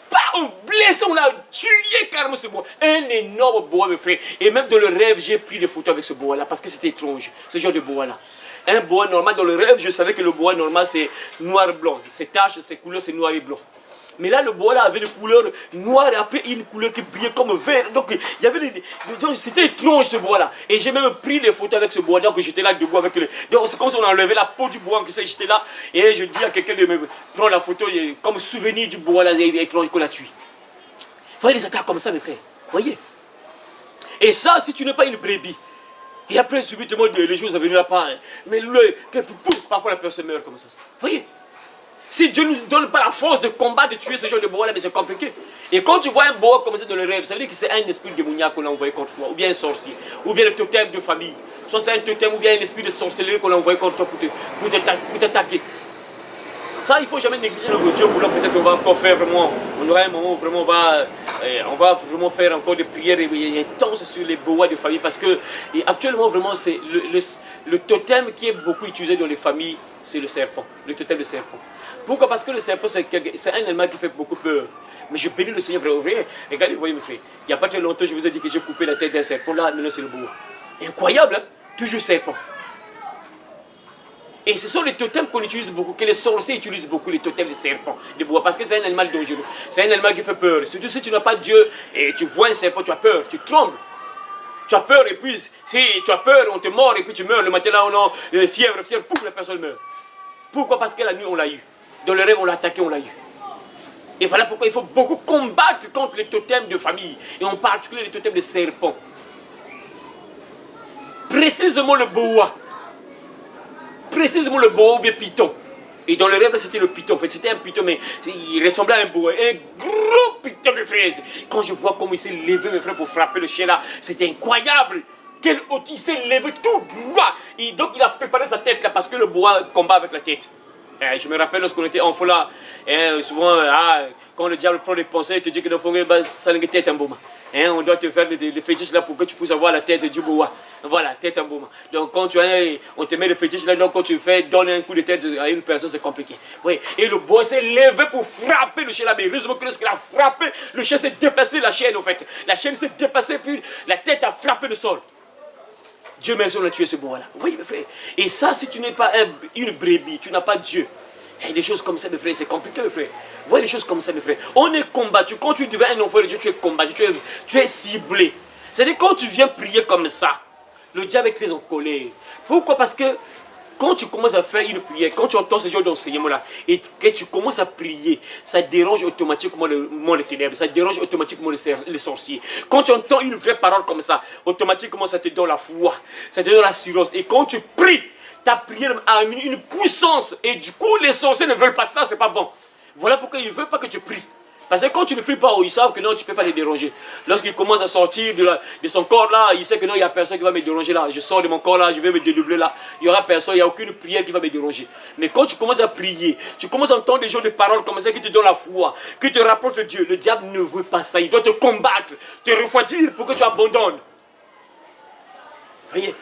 Speaker 2: Pas au blessé, on a tué carrément ce bois. Un énorme bois, mes frères. Et même dans le rêve, j'ai pris des photos avec ce bois-là parce que c'était étrange, ce genre de bois-là. Un bois normal, dans le rêve, je savais que le bois normal, c'est noir-blanc. Ses taches, ses couleurs, c'est noir et blanc. Mais là, le bois-là avait des couleurs noires et après une couleur qui brillait comme vert. Donc, il y avait c'était étrange ce bois-là. Et j'ai même pris des photos avec ce bois. Donc, j'étais là debout avec le... Donc, c'est comme si on enlevait la peau du bois. J'étais là et je dis à quelqu'un de me prendre la photo comme souvenir du bois-là étrange qu'on a tué. Vous voyez les attaques comme ça, mes frères. Voyez. Et ça, si tu n'es pas une brebis. Et après, subitement, les choses sont venues là-bas. Mais parfois, la personne meurt comme ça. Vous voyez. Si Dieu ne nous donne pas la force de combattre, de tuer ce genre de bois-là, mais c'est compliqué. Et quand tu vois un bois comme ça dans le rêve, ça veut dire que c'est un esprit démoniaque qu'on a envoyé contre toi, ou bien un sorcier, ou bien le totem de famille. Soit c'est un totem, ou bien un esprit de sorcellerie qu'on a envoyé contre toi pour t'attaquer. Ça, il ne faut jamais négliger le Dieu voulant. Peut-être qu'on va encore faire vraiment, on aura un moment où vraiment on va vraiment faire encore des prières intenses sur les bois de famille. Parce que actuellement, vraiment, c'est le totem qui est beaucoup utilisé dans les familles, c'est le serpent, le totem de serpent. Pourquoi? Parce que le serpent, c'est un animal qui fait beaucoup peur. Mais je bénis le Seigneur, frère. Regardez, vous voyez, mes frères. Il n'y a pas très longtemps, je vous ai dit que j'ai coupé la tête d'un serpent. Là, maintenant, c'est le bois. Incroyable, hein? Toujours serpent. Et ce sont les totems qu'on utilise beaucoup, que les sorciers utilisent beaucoup, les totems de serpents, de bois, parce que c'est un animal dangereux. C'est un animal qui fait peur. Surtout si tu n'as pas Dieu et tu vois un serpent, tu as peur, tu trembles. Tu as peur et puis, si tu as peur, on te mord et puis tu meurs. Le matin là, on a fièvre, pouf, la personne meurt. Pourquoi? Parce que la nuit, on l'a eu. Dans le rêve, on l'a attaqué, on l'a eu. Et voilà pourquoi il faut beaucoup combattre contre les totems de famille. Et en particulier les totems de serpents. Précisément le boa. Précisément le boa ou bien python. Et dans le rêve, c'était le python. En fait, c'était un python, mais il ressemblait à un boa. Un gros python, mes frères. Quand je vois comment il s'est levé, mes frères, pour frapper le chien là, c'était incroyable. Il s'est levé tout droit. Et donc, il a préparé sa tête là, parce que le boa combat avec la tête. Je me rappelle lorsqu'on était enfant là, souvent, quand le diable prend les pensées, il te dit que dans le fond, ça n'est tête en bouma. On doit te faire des fétiches là pour que tu puisses avoir la tête du boa. Voilà, tête en bouma. Donc quand on te met le fétiche là, donc quand tu donnes un coup de tête à une personne, c'est compliqué. Oui. Et le boa s'est levé pour frapper le chien là, mais heureusement que lorsqu'il a frappé, le chien s'est déplacé, la chienne en fait. La chienne s'est déplacée, puis la tête a frappé le sol. Dieu merci, on a tué ce bois-là. Oui, mes frères. Et ça, si tu n'es pas une brebis, tu n'as pas Dieu. Et des choses comme ça, mes frères, c'est compliqué, mes frères. Vous voyez des choses comme ça, mes frères. On est combattu. Quand tu deviens un enfant de Dieu, tu es combattu, tu es ciblé. C'est-à-dire, quand tu viens prier comme ça, le diable est très en colère. Pourquoi? Parce que quand tu commences à faire une prière, quand tu entends ce genre d'enseignement-là, et que tu commences à prier, ça dérange automatiquement le monde des ténèbres, ça dérange automatiquement les sorciers. Quand tu entends une vraie parole comme ça, automatiquement ça te donne la foi, ça te donne l'assurance. Et quand tu pries, ta prière a une puissance, et du coup les sorciers ne veulent pas ça, c'est pas bon. Voilà pourquoi il ne veut pas que tu pries. Parce que quand tu ne pries pas, ils savent que non, tu ne peux pas les déranger. Lorsqu'il commence à sortir de son corps là, il sait que non, il n'y a personne qui va me déranger là. Je sors de mon corps là, je vais me dédoubler là. Il n'y aura personne, il n'y a aucune prière qui va me déranger. Mais quand tu commences à prier, tu commences à entendre des gens de paroles comme ça qui te donnent la foi, qui te rapportent Dieu. Le diable ne veut pas ça. Il doit te combattre, te refroidir pour que tu abandonnes. Voyez?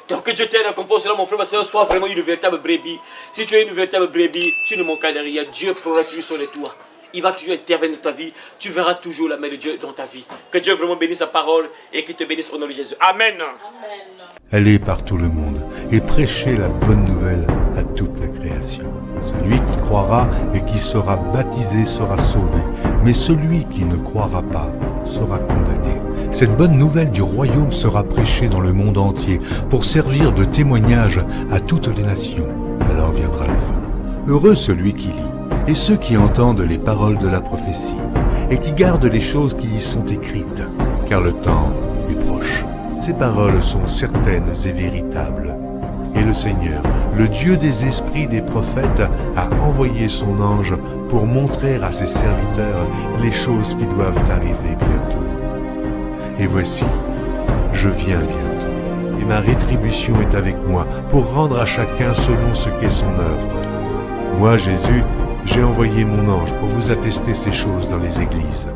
Speaker 2: Donc que Dieu t'aide à comprendre cela, mon frère, parce que sois vraiment une véritable brebis. Si tu es une véritable brebis, tu ne manqueras de rien. Dieu pourra toujours sur toi. Il va toujours intervenir dans ta vie. Tu verras toujours la main de Dieu dans ta vie. Que Dieu vraiment bénisse sa parole et qu'il te bénisse au nom de Jésus. Amen.
Speaker 4: Amen.
Speaker 5: Allez par tout le monde et prêchez la bonne nouvelle à toute la création. Celui qui croira et qui sera baptisé sera sauvé, mais celui qui ne croira pas sera condamné. Cette bonne nouvelle du royaume sera prêchée dans le monde entier pour servir de témoignage à toutes les nations. Alors viendra la fin. Heureux celui qui lit et ceux qui entendent les paroles de la prophétie et qui gardent les choses qui y sont écrites, car le temps est proche. Ces paroles sont certaines et véritables. Et le Seigneur, le Dieu des esprits des prophètes, a envoyé son ange pour montrer à ses serviteurs les choses qui doivent arriver bientôt. Et voici, je viens bientôt, et ma rétribution est avec moi pour rendre à chacun selon ce qu'est son œuvre. Moi, Jésus, j'ai envoyé mon ange pour vous attester ces choses dans les églises.